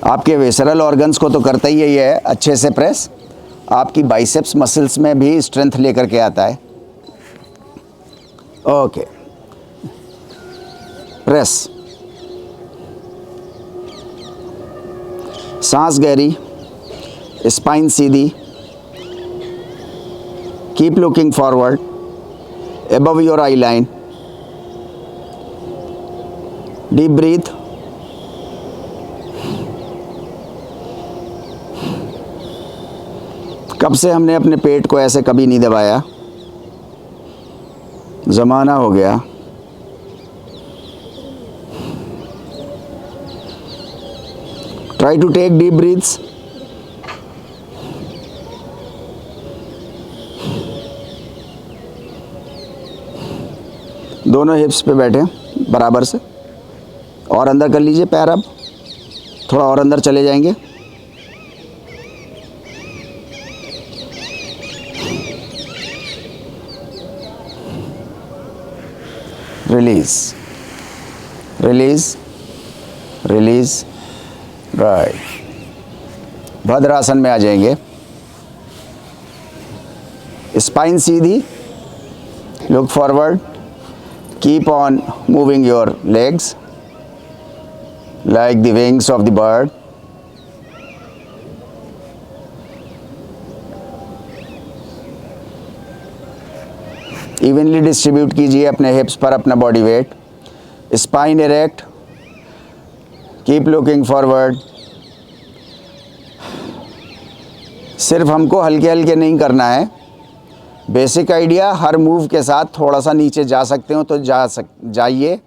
आपके विसरल ऑर्गन्स को तो करता ही है अच्छे से प्रेस, आपकी बाइसेप्स मसल्स में भी स्ट्रेंथ लेकर के आता है। ओके, प्रेस, सांस गहरी, spine Sidhi, keep looking forward, above your I line, deep breath, कब से हमने अपने पेट को ऐसे कभी नहीं दबाया, ज़माना हो गया। Try to take deep breaths. दोनों हिप्स पे बैठे बराबर से, और अंदर कर लीजिए पैर। अब थोड़ा और अंदर चले जाएंगे। Release, release, release. राइट, भद्रासन में आ जाएंगे। Spine Sidhi, look forward, keep on moving your legs, like the wings of the bird. Evenly distribute कीजिए अपने हिप्स पर अपना body weight. Spine erect. Keep looking forward. सिर्फ हमको हल्के हल्के नहीं करना है. बेसिक आइडिया, हर मूव के साथ थोड़ा सा नीचे जा सकते हो तो जाइए.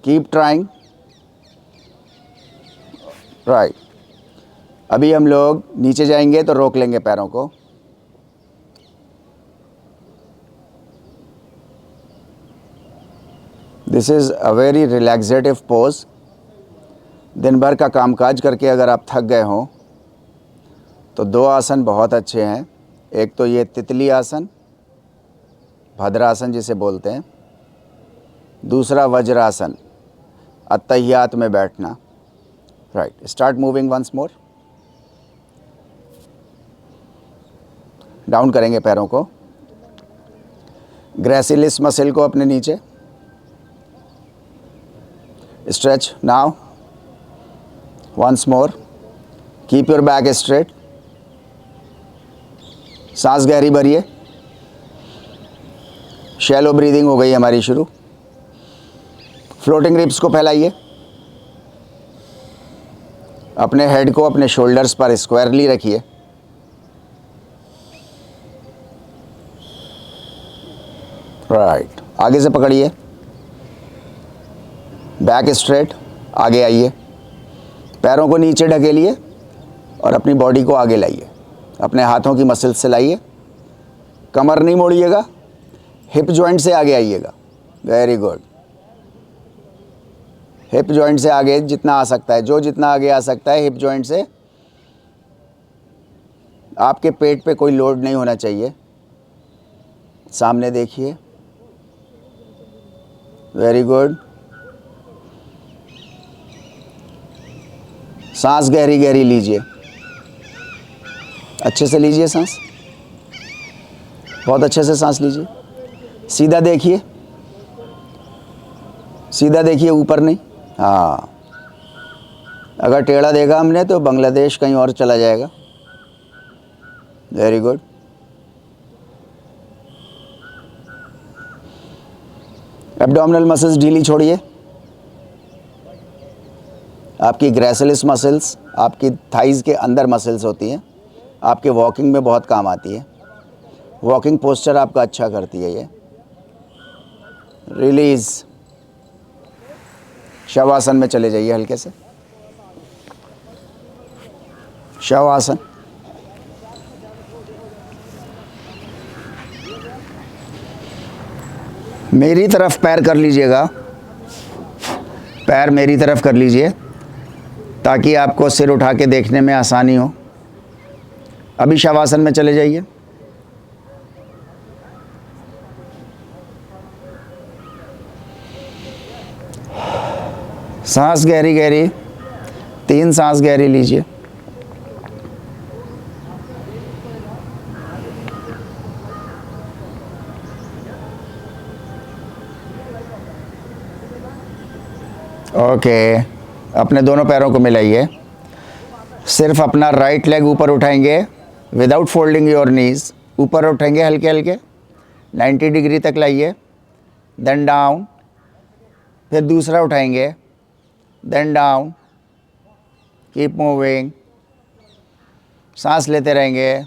Keep trying. राइट. अभी हम लोग नीचे जाएंगे तो रोक लेंगे पैरों को. This is a very relaxative pose. दिन भर का कामकाज करके अगर आप थक गए हों तो दो आसन बहुत अच्छे हैं. एक तो ये तितली आसन, भद्रासन जिसे बोलते हैं. दूसरा वज्रासन, अत्तहियात में बैठना. Right. Start moving once more. Down करेंगे पैरों को. ग्रेसिलिस मसल को अपने नीचे. Stretch now. Once more. Keep your back straight. सांस गहरी भरिए. शैलो ब्रीदिंग हो गई हमारी शुरू. फ्लोटिंग रिब्स को फैलाइए. अपने हेड को अपने शोल्डर्स पर स्क्वायरली रखिए. राइट. आगे से पकड़िए. Back straight. आगे आइए. पैरों को नीचे ढकेलिए और अपनी बॉडी को आगे लाइए. अपने हाथों की मसल्स से लाइए. कमर नहीं मोड़िएगा. हिप जॉइंट से आगे आइएगा. Very good. हिप जॉइंट से आगे जितना आ सकता है, जो जितना आगे आ सकता है हिप जॉइंट से. आपके पेट पे कोई लोड नहीं होना चाहिए. सामने देखिए. Very good. सांस गहरी गहरी लीजिए. अच्छे से लीजिए सांस. बहुत अच्छे से सांस लीजिए. सीधा देखिए. सीधा देखिए, ऊपर नहीं. हाँ. अगर टेढ़ा देखा हमने तो बांग्लादेश कहीं और चला जाएगा. Very good. एब्डोमिनल मसल्स ढीली छोड़िए. आपकी ग्रेसिलिस मसल्स, आपकी थाइज़ के अंदर मसल्स होती हैं, आपके वॉकिंग में बहुत काम आती है. वॉकिंग पोस्चर आपका अच्छा करती है ये. रिलीज़. शवासन में चले जाइए हल्के से. शवासन. मेरी तरफ पैर कर लीजिएगा. पैर मेरी तरफ कर लीजिए ताकि आपको सिर उठा के देखने में आसानी हो. अभी शवासन में चले जाइए. सांस गहरी गहरी. 3 सांस गहरी लीजिए. ओके. अपने दोनों पैरों को मिलाइए. सिर्फ अपना राइट लेग ऊपर उठाएंगे विदाउट फोल्डिंग योर नीज. ऊपर उठाएंगे हल्के हल्के. 90 डिग्री तक लाइए. Then down. फिर दूसरा उठाएंगे. Then down. Keep moving. सांस लेते रहेंगे.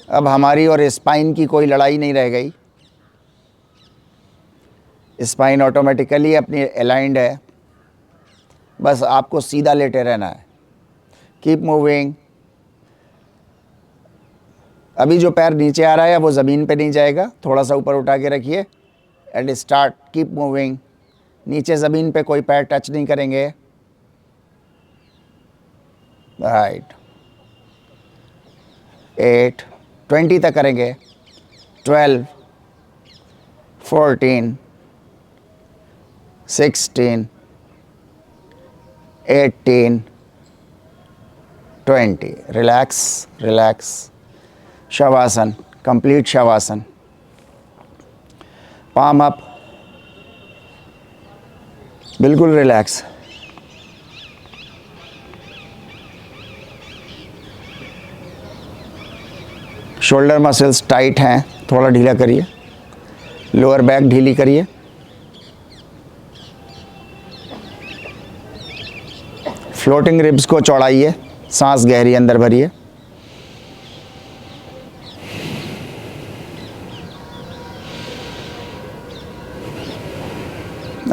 अब हमारी और स्पाइन की कोई लड़ाई नहीं रह गई. स्पाइन ऑटोमेटिकली अपनी अलाइंड है. बस आपको सीधा लेटे रहना है. Keep moving. अभी जो पैर नीचे आ रहा है वो ज़मीन पे नहीं जाएगा. थोड़ा सा ऊपर उठा के रखिए एंड स्टार्ट. Keep moving. नीचे ज़मीन पे कोई पैर टच नहीं करेंगे. राइट. 8 20 तक करेंगे. 12 14 16 18 20. Relax relax. Shavasana. Complete shavasana. Palm up. बिल्कुल रिलैक्स। शोल्डर मसल्स टाइट हैं, थोड़ा ढीला करिए। लोअर बैक ढीली करिए। फ्लोटिंग रिब्स को चौड़ाइए, सांस गहरी अंदर भरिए।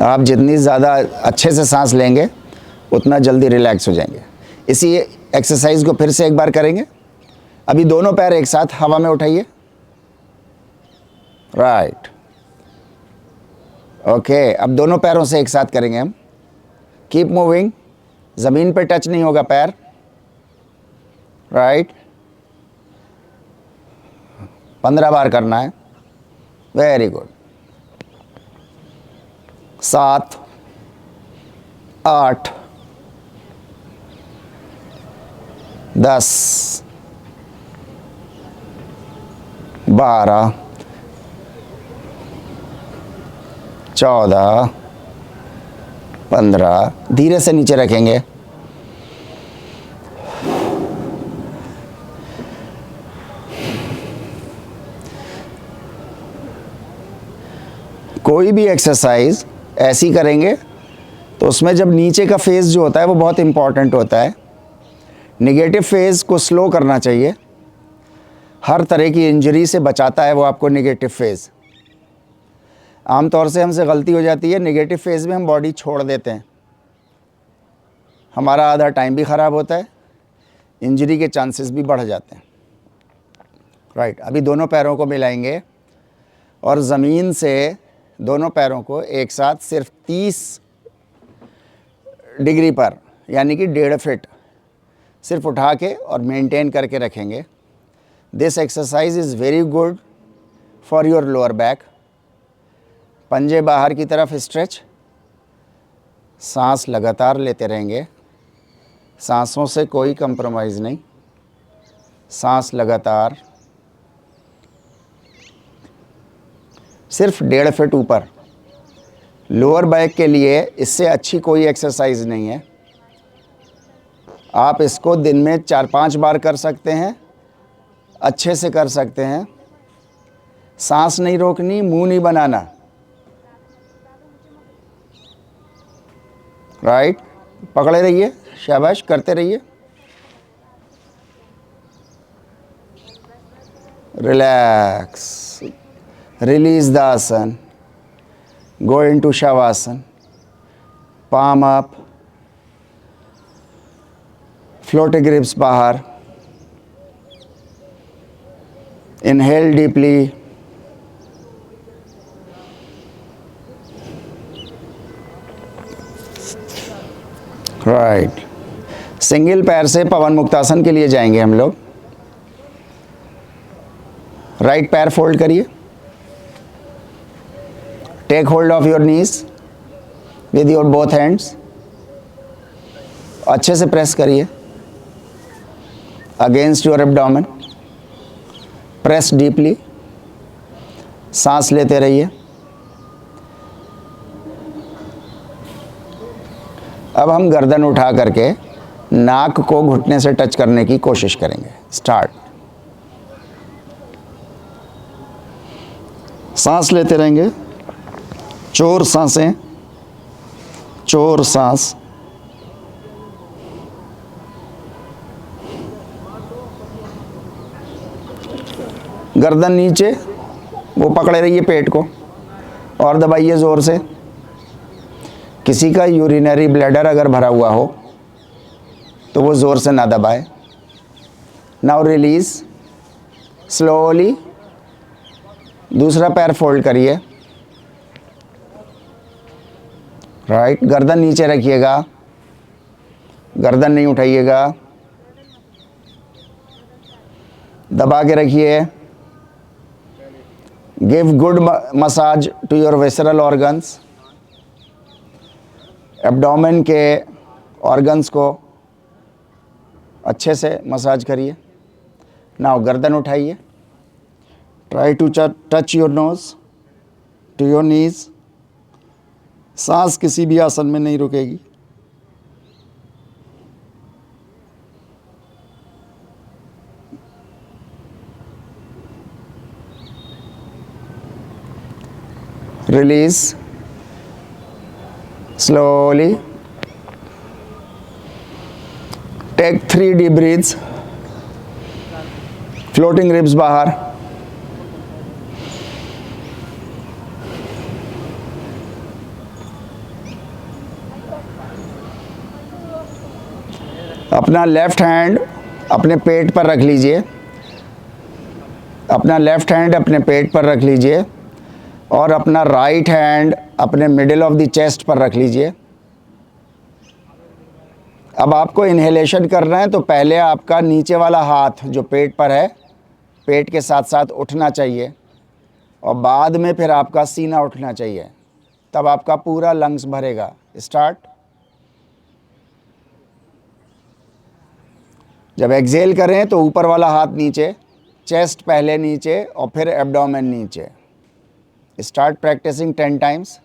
आप जितनी ज़्यादा अच्छे से सांस लेंगे उतना जल्दी रिलैक्स हो जाएंगे। इसी एक्सरसाइज को फिर से एक बार करेंगे। अभी दोनों पैर एक साथ हवा में उठाइए। Right, okay. अब दोनों पैरों से एक साथ करेंगे हम। कीप मूविंग, ज़मीन पे टच नहीं होगा पैर। राइट, 15 बार करना है। Very good. 7, 8, 10, 12, 14, 15। धीरे से नीचे रखेंगे। कोई भी एक्सरसाइज ऐसी करेंगे तो उसमें जब नीचे का फेज़ जो होता है वो बहुत इम्पॉर्टेंट होता है। नेगेटिव फेज़ को स्लो करना चाहिए। हर तरह की इंजरी से बचाता है वो आपको नेगेटिव फेज़। आमतौर से हमसे गलती हो जाती है, नेगेटिव फेज़ में हम बॉडी छोड़ देते हैं, हमारा आधा टाइम भी ख़राब होता है, इंजरी के चांसेस भी बढ़ जाते हैं। राइट, अभी दोनों पैरों को मिलाएंगे और ज़मीन से दोनों पैरों को एक साथ सिर्फ 30 डिग्री पर, यानी कि 1.5 फीट सिर्फ उठा के और मेंटेन करके रखेंगे। This exercise is very good for your lower back. पंजे बाहर की तरफ स्ट्रेच। सांस लगातार लेते रहेंगे, सांसों से कोई कंप्रोमाइज़ नहीं, सांस लगातार। सिर्फ 1.5 फीट ऊपर। लोअर बैक के लिए इससे अच्छी कोई एक्सरसाइज नहीं है। आप इसको दिन में 4-5 बार कर सकते हैं, अच्छे से कर सकते हैं। सांस नहीं रोकनी, मुंह नहीं बनाना। राइट, पकड़े रहिए, शाबाश, करते रहिए। Relax, release the asana, go into shavasana, palm up, floating ribs bahar, inhale deeply, right, single पैर से पवन मुक्तासन के लिए जाएंगे हम लोग। राइट पैर फोल्ड करिए। Take hold of your knees with your both hands. अच्छे से प्रेस करिए against your abdomen. Press deeply, सांस लेते रहिए। अब हम गर्दन उठा करके नाक को घुटने से टच करने की कोशिश करेंगे। स्टार्ट। सांस लेते रहेंगे, चोर सांसें, चोर सांस। गर्दन नीचे, वो पकड़े रहिए पेट को और दबाइए ज़ोर से। किसी का यूरिनरी ब्लैडर अगर भरा हुआ हो तो वो ज़ोर से ना दबाए। Now release slowly. दूसरा पैर फोल्ड करिए। राइट, गर्दन नीचे रखिएगा, गर्दन नहीं उठाइएगा, दबा के रखिए। Give good massage to your visceral organs. Abdomen के ऑर्गन्स को अच्छे से मसाज करिए। नाउ गर्दन उठाइए। Try to touch your nose to your knees. सांस किसी भी आसन में नहीं रुकेगी। Release slowly, take 3 deep breaths, floating ribs बाहर, अपना लेफ्ट हैंड अपने पेट पर रख लीजिए, अपना लेफ्ट हैंड अपने पेट पर रख लीजिए और अपना राइट हैंड अपने मिडिल ऑफ द चेस्ट पर रख लीजिए। अब आपको इन्हेलेशन करना है तो पहले आपका नीचे वाला हाथ जो पेट पर है, पेट के साथ साथ उठना चाहिए और बाद में फिर आपका सीना उठना चाहिए, तब आपका पूरा लंग्स भरेगा। स्टार्ट। जब एक्सहेल करें तो ऊपर वाला हाथ नीचे, चेस्ट पहले नीचे और फिर एब्डोमेन नीचे। Start practicing 10 times.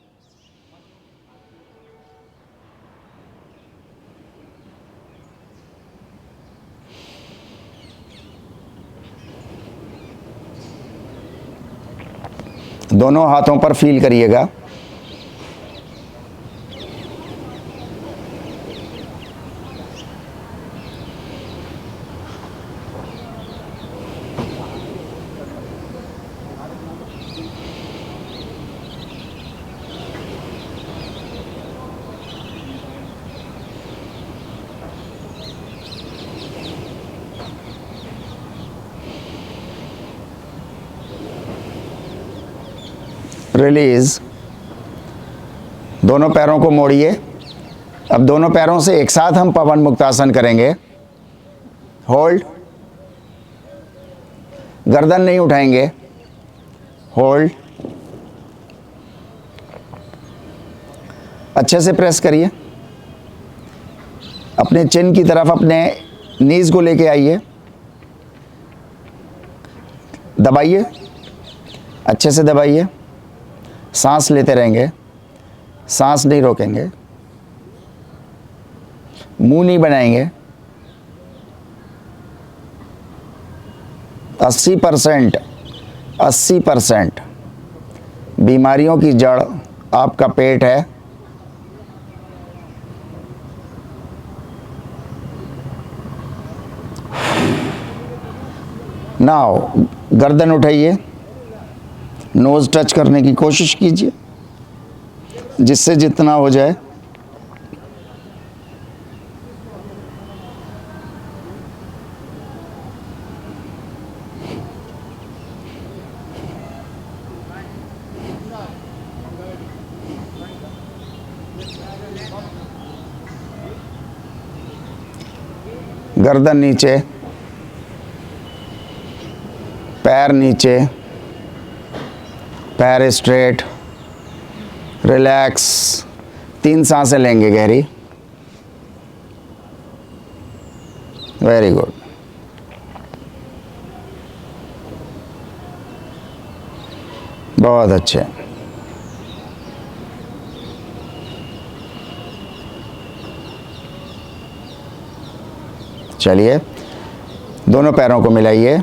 दोनों हाथों पर फील करिएगा। रिलीज। दोनों पैरों को मोड़िए। अब दोनों पैरों से एक साथ हम पवन मुक्तासन करेंगे। होल्ड। गर्दन नहीं उठाएंगे। होल्ड। अच्छे से प्रेस करिए। अपने चिन की तरफ अपने नीज को लेके आइए। दबाइए, अच्छे से दबाइए। सांस लेते रहेंगे, सांस नहीं रोकेंगे, मुंह नहीं बनाएंगे। 80% बीमारियों की जड़ आपका पेट है। नाउ गर्दन उठाइए, नोज टच करने की कोशिश कीजिए, जिससे जितना हो जाए। गर्दन नीचे, पैर नीचे, पैर स्ट्रेट, रिलैक्स। 3 सांसें लेंगे गहरी। Very good. बहुत अच्छे। चलिए दोनों पैरों को मिलाइए।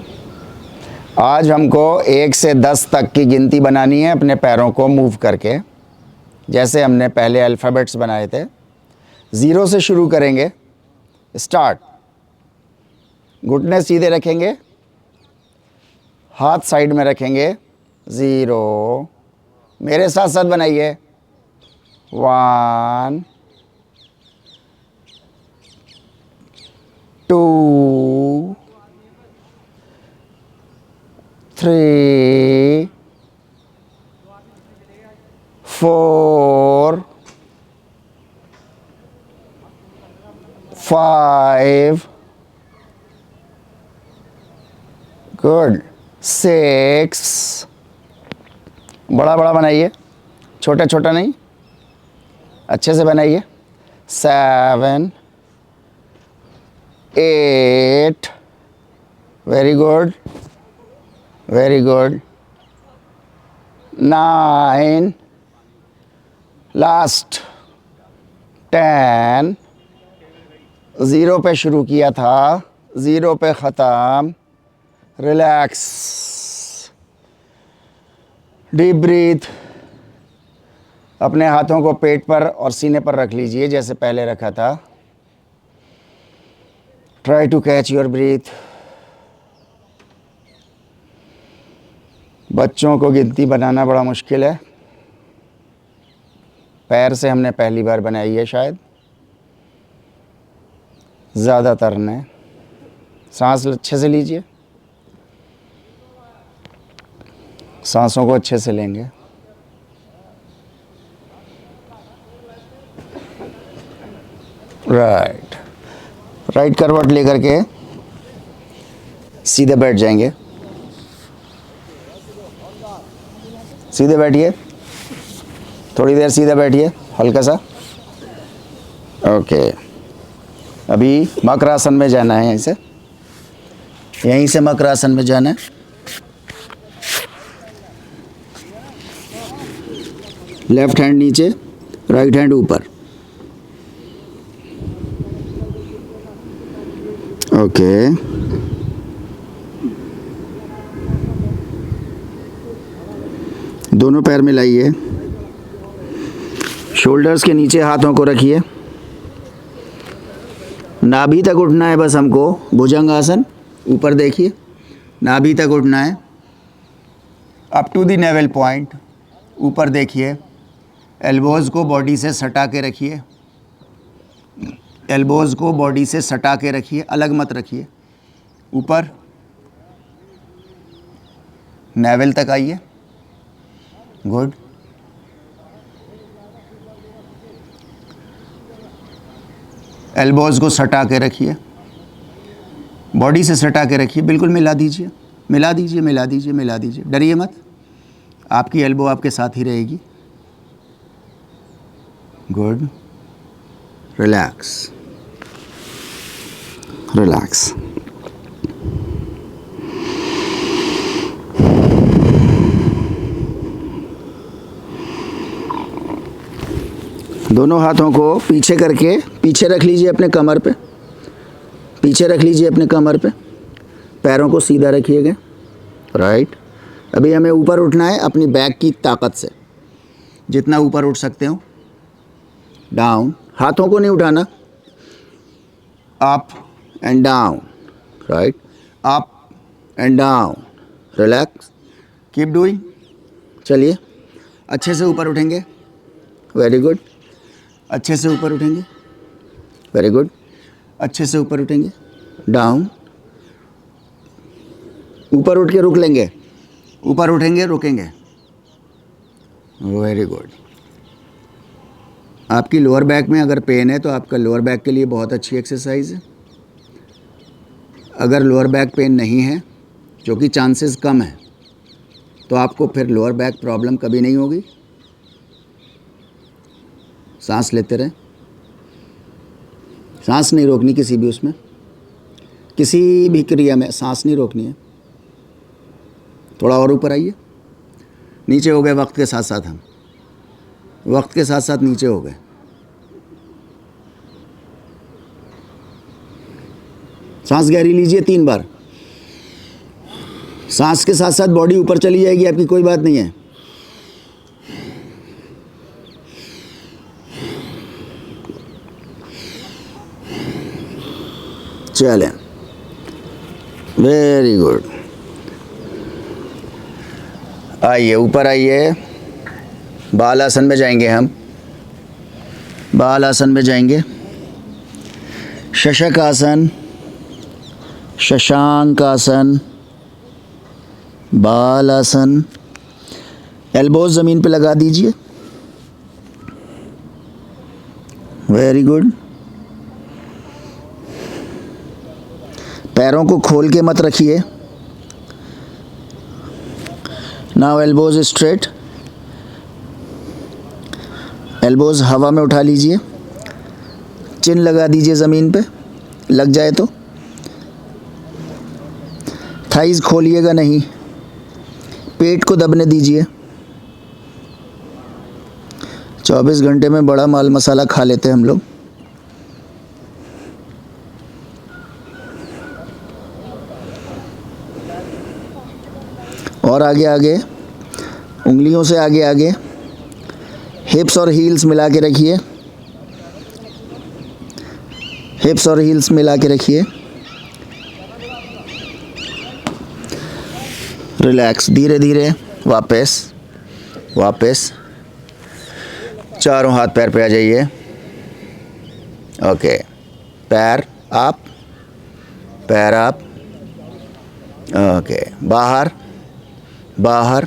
आज हमको 1 से 10 तक की गिनती बनानी है अपने पैरों को मूव करके, जैसे हमने पहले अल्फ़ाबेट्स बनाए थे। 0 से शुरू करेंगे। स्टार्ट। घुटने सीधे रखेंगे, हाथ साइड में रखेंगे। 0। मेरे साथ साथ बनाइए। 1 2 3 4 5 गुड 6। बड़ा बड़ा बनाइए, छोटा छोटा नहीं, अच्छे से बनाइए। 7 8 very good, very good. 9 last 10, 0 पे शुरू किया था, 0 पे ख़त्म। Relax, deep breathe. अपने हाथों को पेट पर और सीने पर रख लीजिए जैसे पहले रखा था। Try to catch your breath. बच्चों को गिनती बनाना बड़ा मुश्किल है। पैर से हमने पहली बार बनाई है शायद, ज़्यादातर ने। सांस अच्छे से लीजिए, सांसों को अच्छे से लेंगे। राइट करवट लेकर के सीधे बैठ जाएंगे। सीधे बैठिए, थोड़ी देर सीधे बैठिए, हल्का सा। ओके, अभी मकरासन में जाना है। यहीं से मकरासन में जाना है। लेफ्ट हैंड नीचे, राइट हैंड ऊपर। ओके, दोनों पैर मिलाइए, शोल्डर्स के नीचे हाथों को रखिए। नाभि तक उठना है बस हमको। भुजंग आसन, ऊपर देखिए, नाभि तक उठना है, up to the navel point. ऊपर देखिए, एल्बोज़ को बॉडी से सटा के रखिए। एल्बोज़ को बॉडी से सटा के रखिए, अलग मत रखिए। ऊपर नेवल तक आइए। गुड। एल्बोज़ को सटा के रखिए, बॉडी से सटा के रखिए। बिल्कुल मिला दीजिए, मिला दीजिए, मिला दीजिए, मिला दीजिए। डरिए मत, आपकी एल्बो आपके साथ ही रहेगी। गुड। Relax, relax. दोनों हाथों को पीछे करके पीछे रख लीजिए अपने कमर पे। पीछे रख लीजिए अपने कमर पे। पैरों को सीधा रखिएगा। राइट। अभी हमें ऊपर उठना है अपनी बैक की ताकत से, जितना ऊपर उठ सकते हो। डाउन, हाथों को नहीं उठाना। Up and down, right, up and down. Relax, keep doing. चलिए, अच्छे से ऊपर उठेंगे। Very good. अच्छे से ऊपर उठेंगे। Very good. अच्छे से ऊपर उठेंगे। डाउन, ऊपर उठ के रुक लेंगे। ऊपर उठेंगे, रुकेंगे। Very good. आपकी लोअर बैक में अगर पेन है तो आपका लोअर बैक के लिए बहुत अच्छी एक्सरसाइज है। अगर लोअर बैक पेन नहीं है, जो कि चांसेस कम है, तो आपको फिर लोअर बैक प्रॉब्लम कभी नहीं होगी। सांस लेते रहें, सांस नहीं रोकनी किसी भी उसमें, किसी भी क्रिया में सांस नहीं रोकनी है। थोड़ा और ऊपर आइए। नीचे हो गए वक्त के साथ साथ, हम वक्त के साथ साथ नीचे हो गए। सांस गहरी लीजिए 3 बार। सांस के साथ साथ बॉडी ऊपर चली जाएगी आपकी, कोई बात नहीं है। चलें, वेरी गुड। आइए ऊपर आइए। बाल आसन में जाएंगे हम। बाल आसन में जाएंगे। शशक आसन, शशांक आसन, बाल आसन। एल्बोज ज़मीन पे लगा दीजिए। Very good. पैरों को खोल के मत रखिए। Now elbows straight. एल्बोज हवा में उठा लीजिए। चिन लगा दीजिए ज़मीन पे, लग जाए तो। थाइज खोलिएगा नहीं, पेट को दबने दीजिए। 24 घंटे में बड़ा माल मसाला खा लेते हैं हम लोग। और आगे आगे, उंगलियों से आगे आगे, हिप्स और हील्स मिला के रखिए, हिप्स और हील्स मिला के रखिए। रिलैक्स, धीरे धीरे वापस वापस। चारों हाथ पैर पे आ जाइए। ओके, पैर अप, पैर अप। ओके, बाहर बाहर।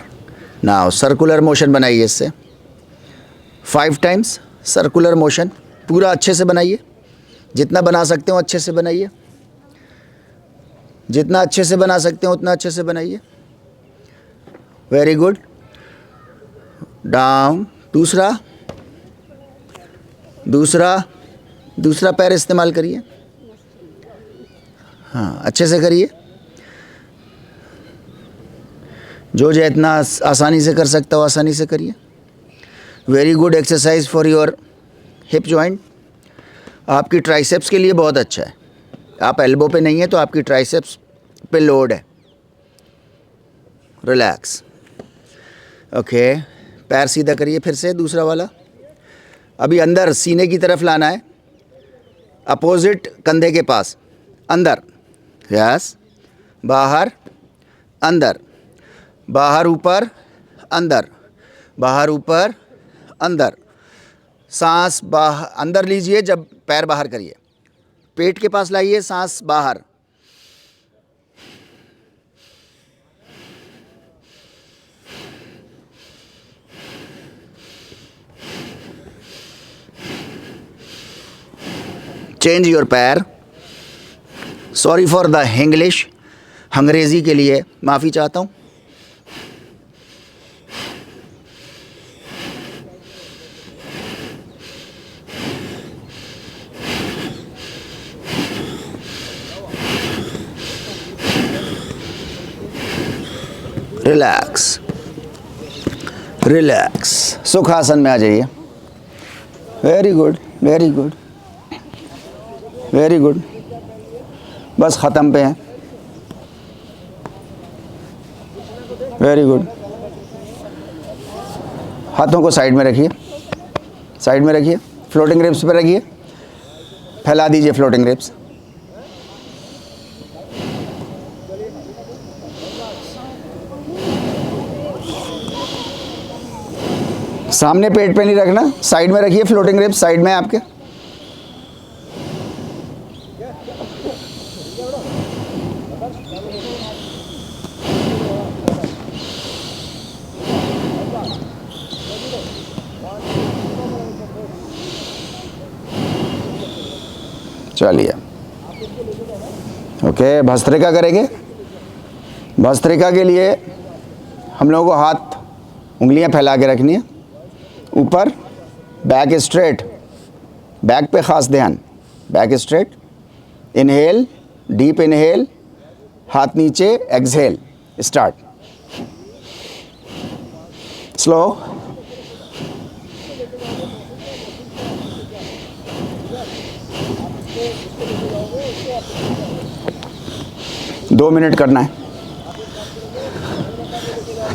नाउ सर्कुलर मोशन बनाइए इससे 5 टाइम्स। सर्कुलर मोशन पूरा अच्छे से बनाइए, जितना बना सकते हो अच्छे से बनाइए, जितना अच्छे से बना सकते हो उतना अच्छे से बनाइए। Very good. डाउन। दूसरा दूसरा दूसरा पैर इस्तेमाल करिए। हाँ, अच्छे से करिए, जो जितना आसानी से कर सकता हो आसानी से करिए। Very good exercise for your hip joint. आपकी ट्राइसेप्स के लिए बहुत अच्छा है। आप एल्बो पे नहीं है तो आपकी ट्राइसेप्स पे लोड है। रिलैक्स। ओके, पैर सीधा करिए फिर से, दूसरा वाला। अभी अंदर सीने की तरफ लाना है, अपोजिट कंधे के पास। अंदर, यस। बाहर, अंदर, बाहर ऊपर, अंदर, बाहर ऊपर, अंदर। सांस बाहर अंदर लीजिए जब पैर बाहर करिए। पेट के पास लाइए, सांस बाहर। चेंज योर पैर। सॉरी फॉर द इंग्लिश, अंग्रेज़ी के लिए माफ़ी चाहता हूँ। Relax relax. सुखासन में आ जाइए। Very good very good very good. बस ख़त्म पे हैं। Very good. हाथों को साइड में रखिए, साइड में रखिए, फ्लोटिंग रिब्स पे रखिए, फैला दीजिए फ्लोटिंग रिब्स। सामने पेट पे नहीं रखना, साइड में रखिए फ्लोटिंग रिब्स, साइड में आपके। चलिए, ओके। भस्त्रिका करेंगे। भस्त्रिका के लिए हम लोगों को हाथ, उंगलियां फैला के रखनी है ऊपर। बैक स्ट्रेट, बैक पे ख़ास ध्यान। Back straight. Inhale, deep inhale, हाथ नीचे, एक्सहेल। स्टार्ट। स्लो। दो मिनट करना है।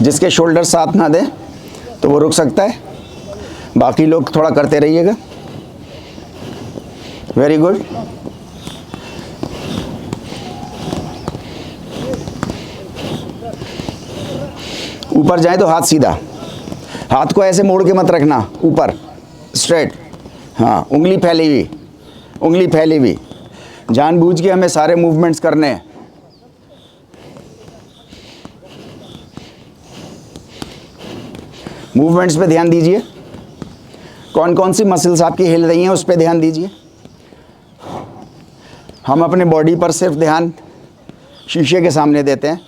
जिसके शोल्डर साथ ना दे तो वो रुक सकता है, बाकी लोग थोड़ा करते रहिएगा। Very good. ऊपर जाए तो हाथ सीधा, हाथ को ऐसे मोड़ के मत रखना, ऊपर स्ट्रेट। हाँ, उंगली फैली हुई, उंगली फैली हुई। जानबूझ के हमें सारे मूवमेंट्स करने हैं। मूवमेंट्स पे ध्यान दीजिए। कौन कौन सी मसल्स आपकी हिल रही हैं उस पे ध्यान दीजिए। हम अपने बॉडी पर सिर्फ ध्यान शीशे के सामने देते हैं,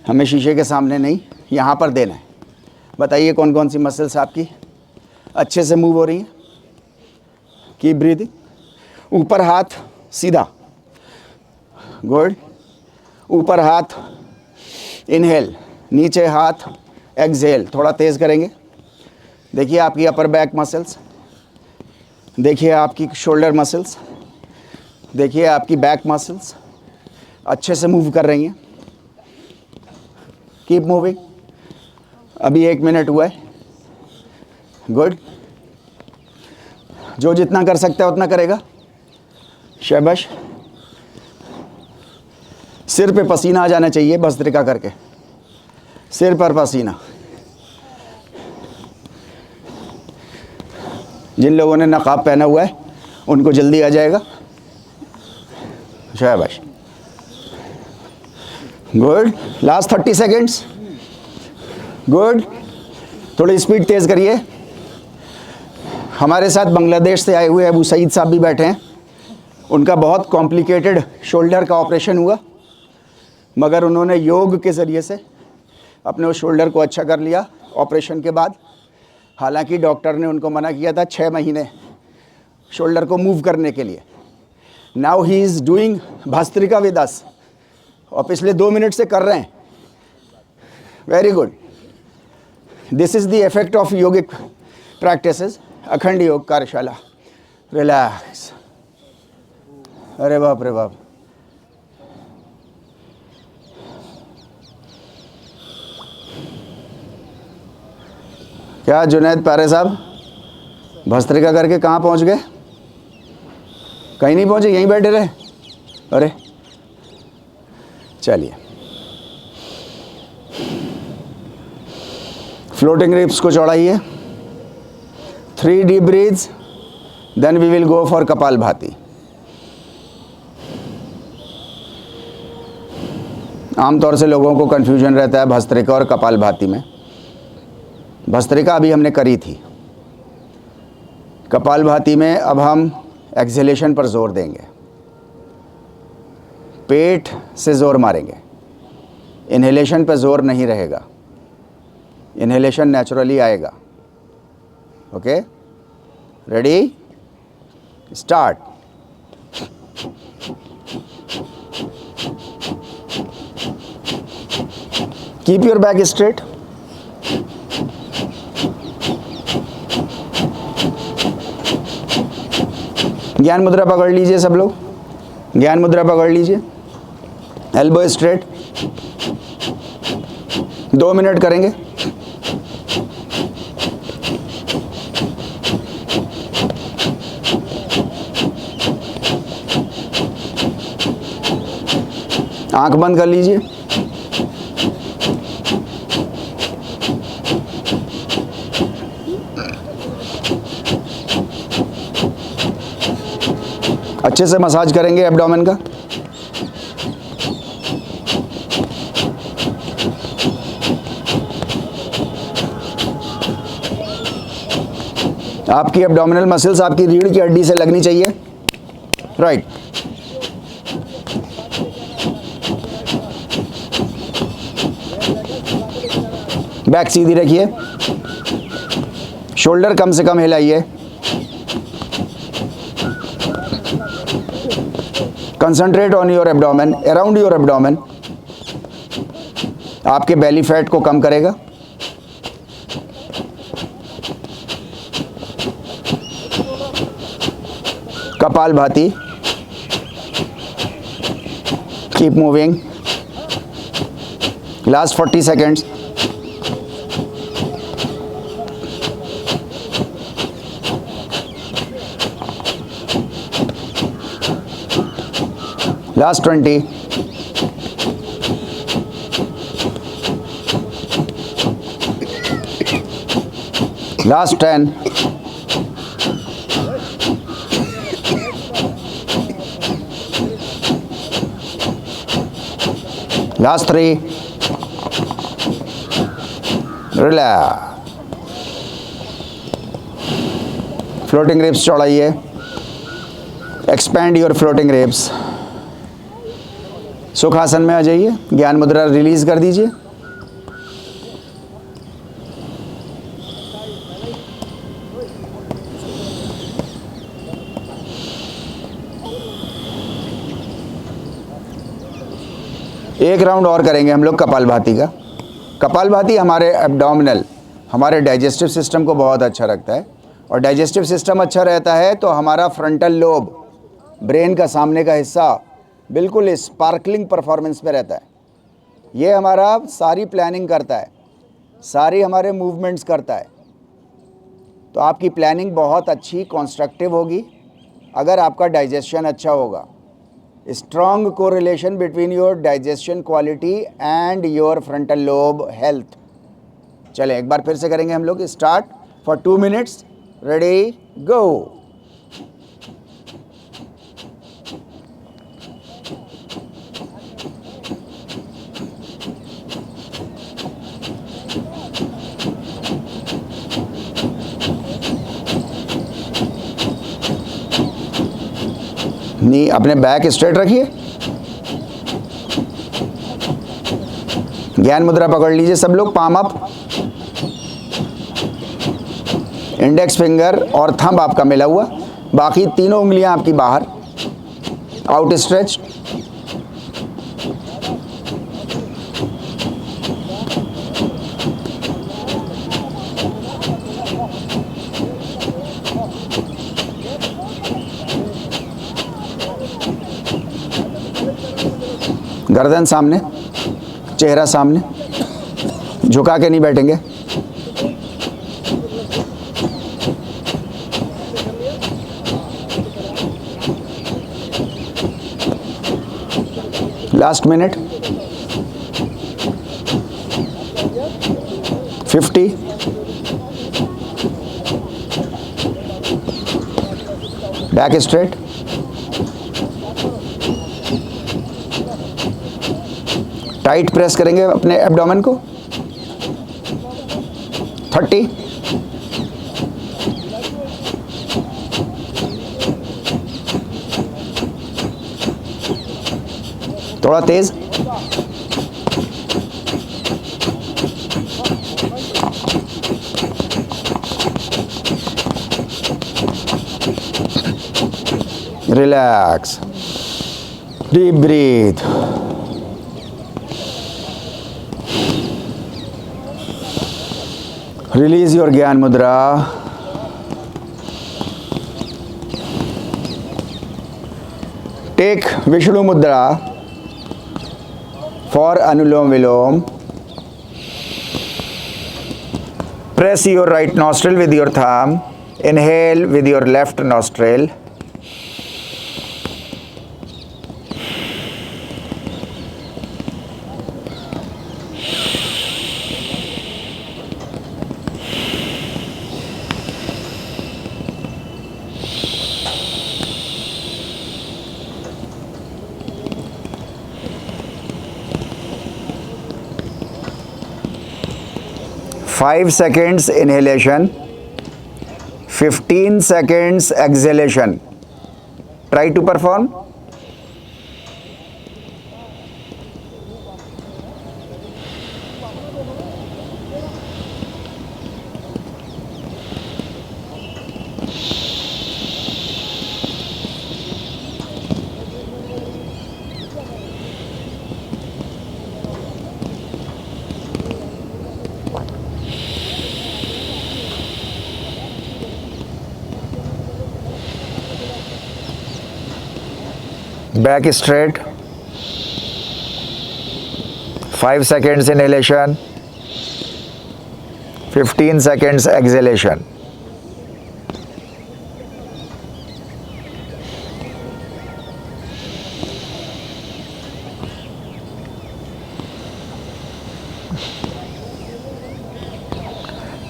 हमें शीशे के सामने नहीं, यहाँ पर देना है। बताइए कौन कौन सी मसल्स आपकी अच्छे से मूव हो रही हैं। Keep breathing. ऊपर हाथ सीधा, गुड। ऊपर हाथ इनहेल, नीचे हाथ एक्सहेल। थोड़ा तेज़ करेंगे, देखिए आपकी अपर बैक मसल्स, देखिए आपकी शोल्डर मसल्स, देखिए आपकी बैक मसल्स अच्छे से मूव कर रही हैं। Keep moving. अभी 1 मिनट हुआ है। गुड। जो जितना कर सकता है उतना करेगा। शाबाश। सिर पे पसीना आ जाना चाहिए भस्त्रिका करके, सिर पर पसीना। जिन लोगों ने नकाब पहना हुआ है उनको जल्दी आ जाएगा। शाबाश। गुड। Last 30 seconds. गुड। थोड़ी स्पीड तेज़ करिए। हमारे साथ बांग्लादेश से आए हुए अबू सईद साहब भी बैठे हैं। उनका बहुत कॉम्प्लिकेटेड शोल्डर का ऑपरेशन हुआ, मगर उन्होंने योग के ज़रिए से अपने उस शोल्डर को अच्छा कर लिया ऑपरेशन के बाद। हालांकि डॉक्टर ने उनको मना किया था 6 महीने शोल्डर को मूव करने के लिए। Now he is doing bhastrika with us, और पिछले 2 मिनट से कर रहे हैं। Very good. This is the effect of yogic practices. अखंड योग कार्यशाला। रिलैक्स। अरे बाप रे बाप। क्या जुनैद पारे साहब भस्त्रिका करके कहाँ पहुँच गए? कहीं नहीं पहुँचे, यहीं बैठे रहे? अरे चलिए, फ्लोटिंग रिब्स को चौड़ाइए। 3 deep breaths, then we will go for kapalbhati. आमतौर से लोगों को कन्फ्यूजन रहता है भस्त्रिका और कपालभाति में। भस्त्रिका अभी हमने करी थी, कपालभाति में अब हम एक्सहेलेशन पर जोर देंगे, पेट से जोर मारेंगे। इन्हेलेशन पर जोर नहीं रहेगा, इन्हेलेशन नेचुरली आएगा। Okay, ready, start. Keep your back straight. ज्ञान मुद्रा पकड़ लीजिए सब लोग, ज्ञान मुद्रा पकड़ लीजिए। Elbow straight. 2 मिनट करेंगे। आंख बंद कर लीजिए। अच्छे से मसाज करेंगे एब्डोमेन का। आपकी एब्डोमिनल मसल्स आपकी रीढ़ की हड्डी से लगनी चाहिए। राइट। बैक सीधी रखिए, शोल्डर कम से कम हिलाइए। Concentrate on your abdomen, around your abdomen. आपके बेली फैट को कम करेगा। Kapalbhati. Keep moving. Last 40 seconds. Last 20. Last 10. Last 3. Relax. Floating ribs चौड़ाइए. Expand your floating ribs. Sukhasana में आ जाइए। ज्ञान मुद्रा रिलीज कर दीजिए। एक राउंड और करेंगे हम लोग कपालभाति का। कपालभाति हमारे एब्डोमिनल, हमारे डाइजेस्टिव सिस्टम को बहुत अच्छा रखता है। और डाइजेस्टिव सिस्टम अच्छा रहता है तो हमारा फ्रंटल लोब, ब्रेन का सामने का हिस्सा, बिल्कुल स्पार्कलिंग परफॉर्मेंस पे रहता है। ये हमारा सारी प्लानिंग करता है, सारी हमारे मूवमेंट्स करता है। तो आपकी प्लानिंग बहुत अच्छी कंस्ट्रक्टिव होगी अगर आपका डाइजेशन अच्छा होगा। Strong correlation between your digestion quality and your frontal lobe health. चलें एक बार फिर से करेंगे हम लोग। Start for 2 minutes. Ready go. Knee अपने बैक स्ट्रेट रखिए। ज्ञान मुद्रा पकड़ लीजिए सब लोग, पाम अप। इंडेक्स फिंगर और थंब आपका मिला हुआ, बाकी तीनों उंगलियां आपकी बाहर, आउट स्ट्रेच। गर्दन सामने, चेहरा सामने, झुका के नहीं बैठेंगे। Last minute. 50। Back straight. Tight press करेंगे अपने एब्डोमेन को। 30। थोड़ा तेज। Relax, deep breath. Release your Gyan Mudra. Take Vishnu Mudra for Anulom Vilom. Press your right nostril with your thumb. Inhale with your left nostril. Five seconds inhalation, 15 seconds exhalation. Try to perform. Back straight. 5 seconds inhalation, 15 seconds exhalation.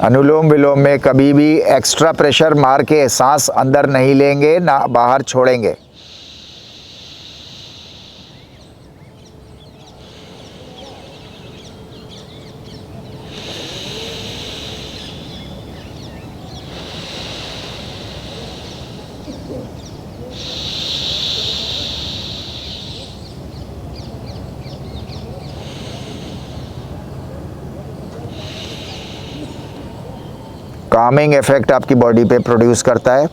अनुलोम विलोम में कभी भी extra pressure मार के सांस अंदर नहीं लेंगे, ना बाहर छोड़ेंगे। कामिंग इफेक्ट आपकी बॉडी पे प्रोड्यूस करता है,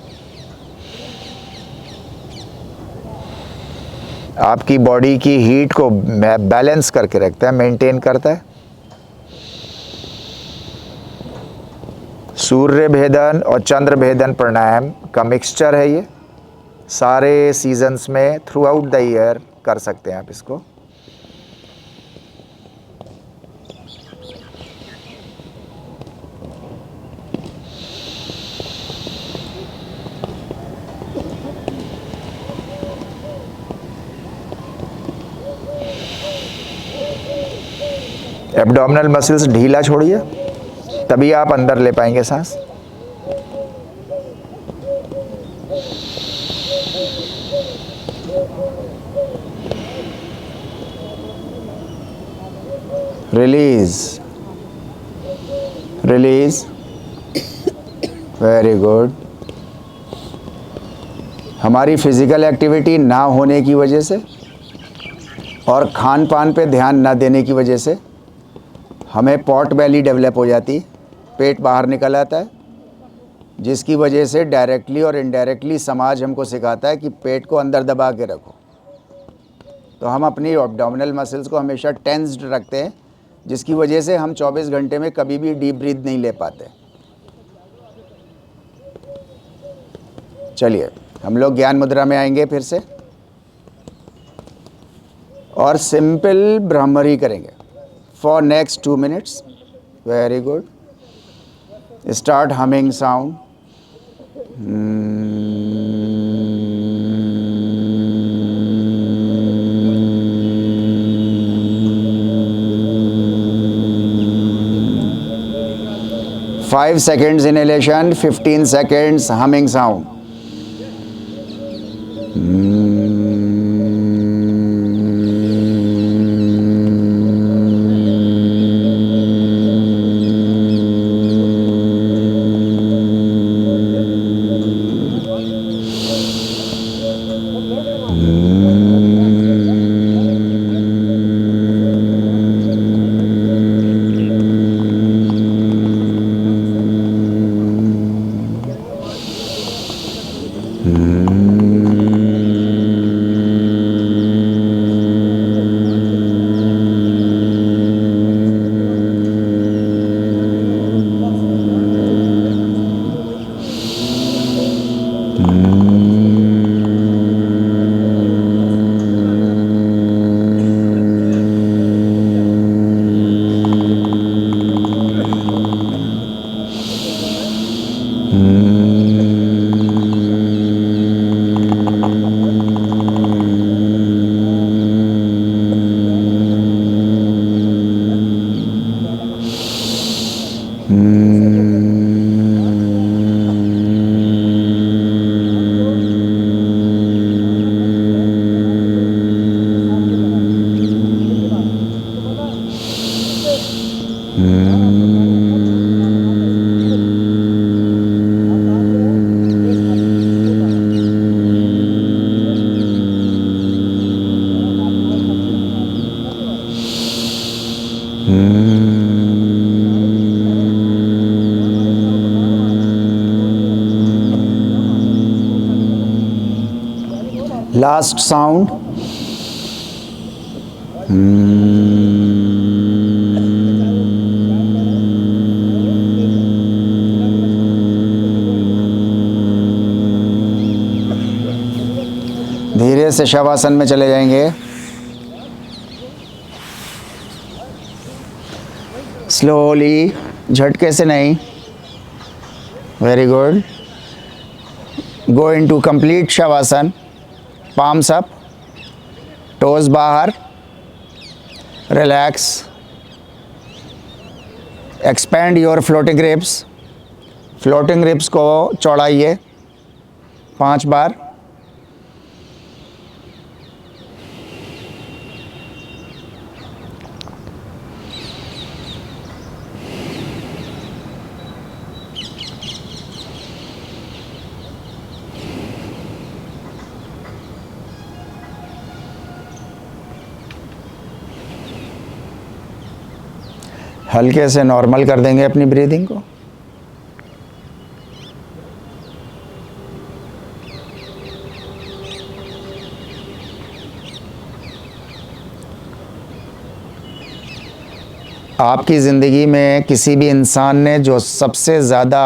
आपकी बॉडी की हीट को बैलेंस करके रखता है, मेंटेन करता है। सूर्य भेदन और चंद्र भेदन प्राणायाम का मिक्सचर है ये। सारे सीजन्स में थ्रू आउट द ईयर कर सकते हैं आप इसको। एब्डोमिनल मसल्स ढीला छोड़िए, तभी आप अंदर ले पाएंगे सांस। Release, release, very good. हमारी फिजिकल एक्टिविटी ना होने की वजह से और खान पान पे ध्यान ना देने की वजह से हमें पॉट बेली डेवलप हो जाती, पेट बाहर निकल आता है, जिसकी वजह से डायरेक्टली और इनडायरेक्टली समाज हमको सिखाता है कि पेट को अंदर दबा के रखो। तो हम अपनी एब्डोमिनल मसल्स को हमेशा टेंस्ड रखते हैं, जिसकी वजह से हम 24 घंटे में कभी भी डीप ब्रीथ नहीं ले पाते। चलिए हम लोग ज्ञान मुद्रा में आएंगे फिर से और सिंपल भ्रामरी करेंगे for next 2 minutes. Very good. Start humming sound. Five seconds inhalation, 15 seconds humming sound. Last sound. धीरे से शवासन में चले जाएंगे। स्लोली, झटके से नहीं। Very good. Go into complete shavasana. Palms up, toes बाहर, relax, expand your floating ribs. Floating ribs को चौड़ाइए 5 बार। हल्के से नॉर्मल कर देंगे अपनी ब्रीदिंग को। आपकी ज़िंदगी में किसी भी इंसान ने जो सबसे ज़्यादा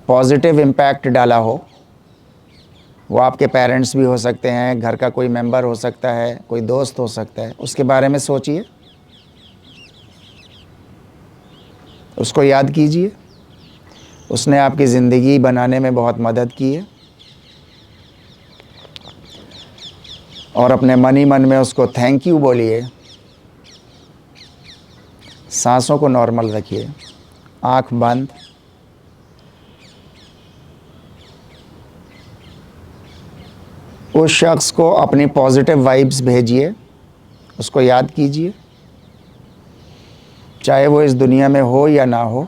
पॉजिटिव इम्पैक्ट डाला हो, वो आपके पेरेंट्स भी हो सकते हैं, घर का कोई मेंबर हो सकता है, कोई दोस्त हो सकता है। उसके बारे में सोचिए, उसको याद कीजिए। उसने आपकी ज़िंदगी बनाने में बहुत मदद की है, और अपने मन ही मन में उसको थैंक यू बोलिए। सांसों को नॉर्मल रखिए, आँख बंद। उस शख्स को अपनी पॉजिटिव वाइब्स भेजिए, उसको याद कीजिए, चाहे वो इस दुनिया में हो या ना हो।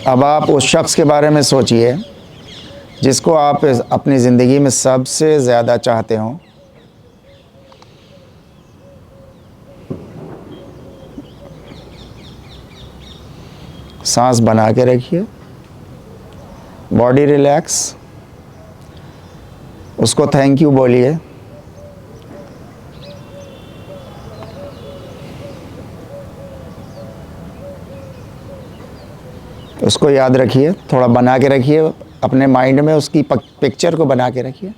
अब आप उस शख्स के बारे में सोचिए जिसको आप अपनी ज़िंदगी में सबसे ज़्यादा चाहते हो। सांस बना के रखिए, बॉडी रिलैक्स, उसको थैंक यू बोलिए। उसको याद रखिए, थोड़ा बना के रखिए अपने माइंड में, उसकी पिक्चर को बना के रखिए,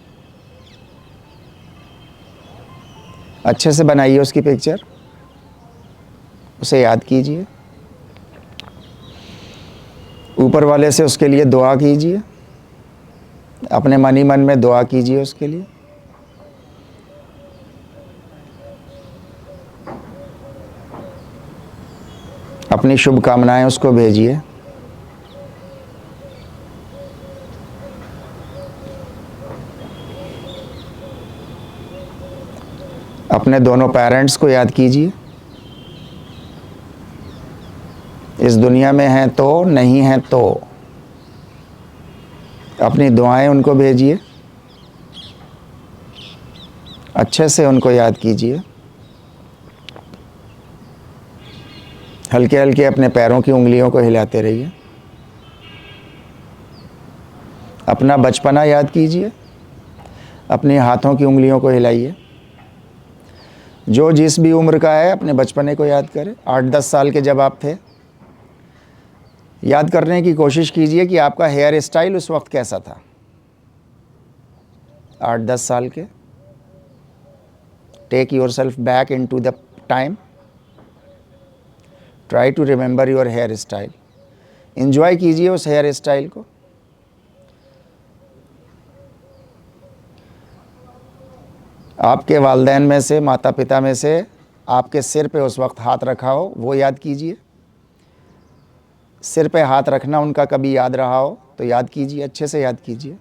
अच्छे से बनाइए उसकी पिक्चर, उसे याद कीजिए। ऊपर वाले से उसके लिए दुआ कीजिए, अपने मन ही मन में दुआ कीजिए उसके लिए। अपनी शुभकामनाएं उसको भेजिए। अपने दोनों पेरेंट्स को याद कीजिए, इस दुनिया में हैं तो, नहीं हैं तो। अपनी दुआएं उनको भेजिए, अच्छे से उनको याद कीजिए। हल्के हल्के अपने पैरों की उंगलियों को हिलाते रहिए। अपना बचपना याद कीजिए, अपने हाथों की उंगलियों को हिलाइए। जो जिस भी उम्र का है अपने बचपने को याद करें। 8-10 साल के जब आप थे, याद करने की कोशिश कीजिए कि आपका हेयर स्टाइल उस वक्त कैसा था। 8-10 साल के। Take yourself back into the time, try to remember your hair style. Enjoy कीजिए उस हेयर स्टाइल को। आपके वालिदैन में से, माता पिता में से आपके सिर पे उस वक्त हाथ रखा हो, वो याद कीजिए। सिर पे हाथ रखना उनका कभी याद रहा हो तो याद कीजिए, अच्छे से याद कीजिए।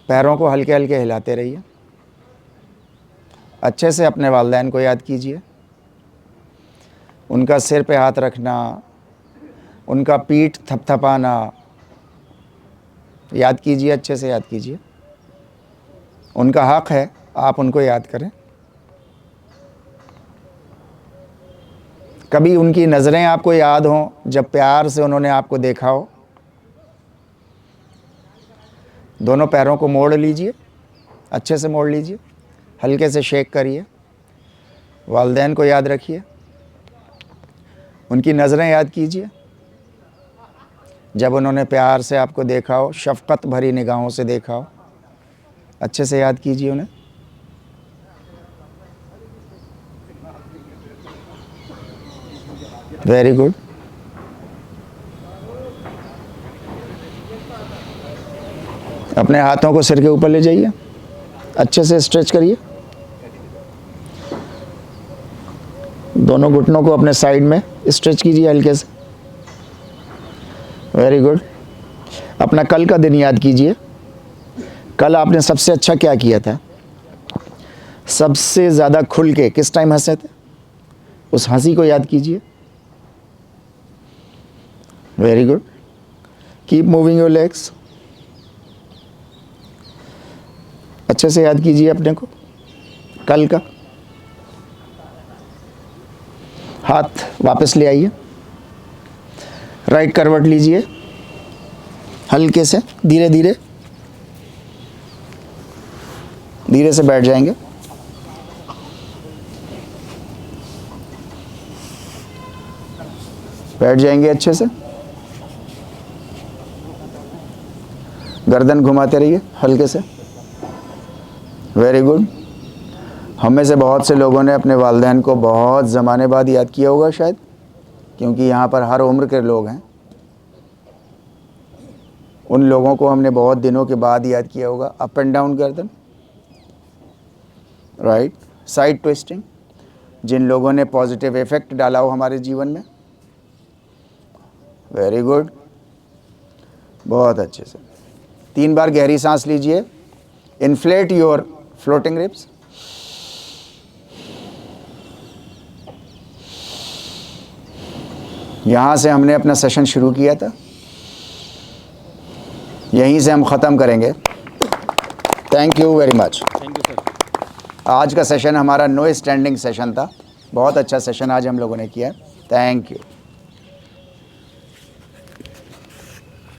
पैरों को हल्के हल्के हिलाते रहिए। अच्छे से अपने वालिदैन को याद कीजिए। उनका सिर पे हाथ रखना, उनका पीठ थपथपाना याद कीजिए, अच्छे से याद कीजिए। उनका हक है, आप उनको याद करें। कभी उनकी नज़रें आपको याद हों जब प्यार से उन्होंने आपको देखा हो। दोनों पैरों को मोड़ लीजिए, अच्छे से मोड़ लीजिए, हल्के से शेक करिए। वालिदैन को याद रखिए, उनकी नज़रें याद कीजिए जब उन्होंने प्यार से आपको देखा हो, शफ़क़त भरी निगाहों से देखा हो। अच्छे से याद कीजिए उन्हें। Very good. अपने हाथों को सिर के ऊपर ले जाइए, अच्छे से स्ट्रेच करिए। दोनों घुटनों को अपने साइड में स्ट्रेच कीजिए हल्के से। Very good. अपना कल का दिन याद कीजिए। कल आपने सबसे अच्छा क्या किया था? सबसे ज़्यादा खुल के किस टाइम हंसे थे? उस हंसी को याद कीजिए। Very good. Keep moving your legs. अच्छे से याद कीजिए अपने को कल का। हाथ वापस ले आइए, राइट करवट लीजिए, हल्के से धीरे धीरे धीरे से बैठ जाएंगे। बैठ जाएंगे अच्छे से, गर्दन घुमाते रहिए हल्के से। Very good. हम में से बहुत से लोगों ने अपने वालिदैन को बहुत ज़माने बाद याद किया होगा शायद, क्योंकि यहाँ पर हर उम्र के लोग हैं। उन लोगों को हमने बहुत दिनों के बाद याद किया होगा। अप एंड डाउन गर्दन, राइट साइड ट्विस्टिंग, जिन लोगों ने पॉजिटिव इफेक्ट डाला हो हमारे जीवन में। वेरी गुड, बहुत अच्छे से। 3 बार गहरी सांस लीजिए। Inflate your floating ribs. यहाँ से हमने अपना सेशन शुरू किया था, यहीं से हम ख़त्म करेंगे। Thank you very much. Thank you sir. आज का सेशन हमारा नो स्टैंडिंग सेशन था। बहुत अच्छा सेशन आज हम लोगों ने किया। Thank you.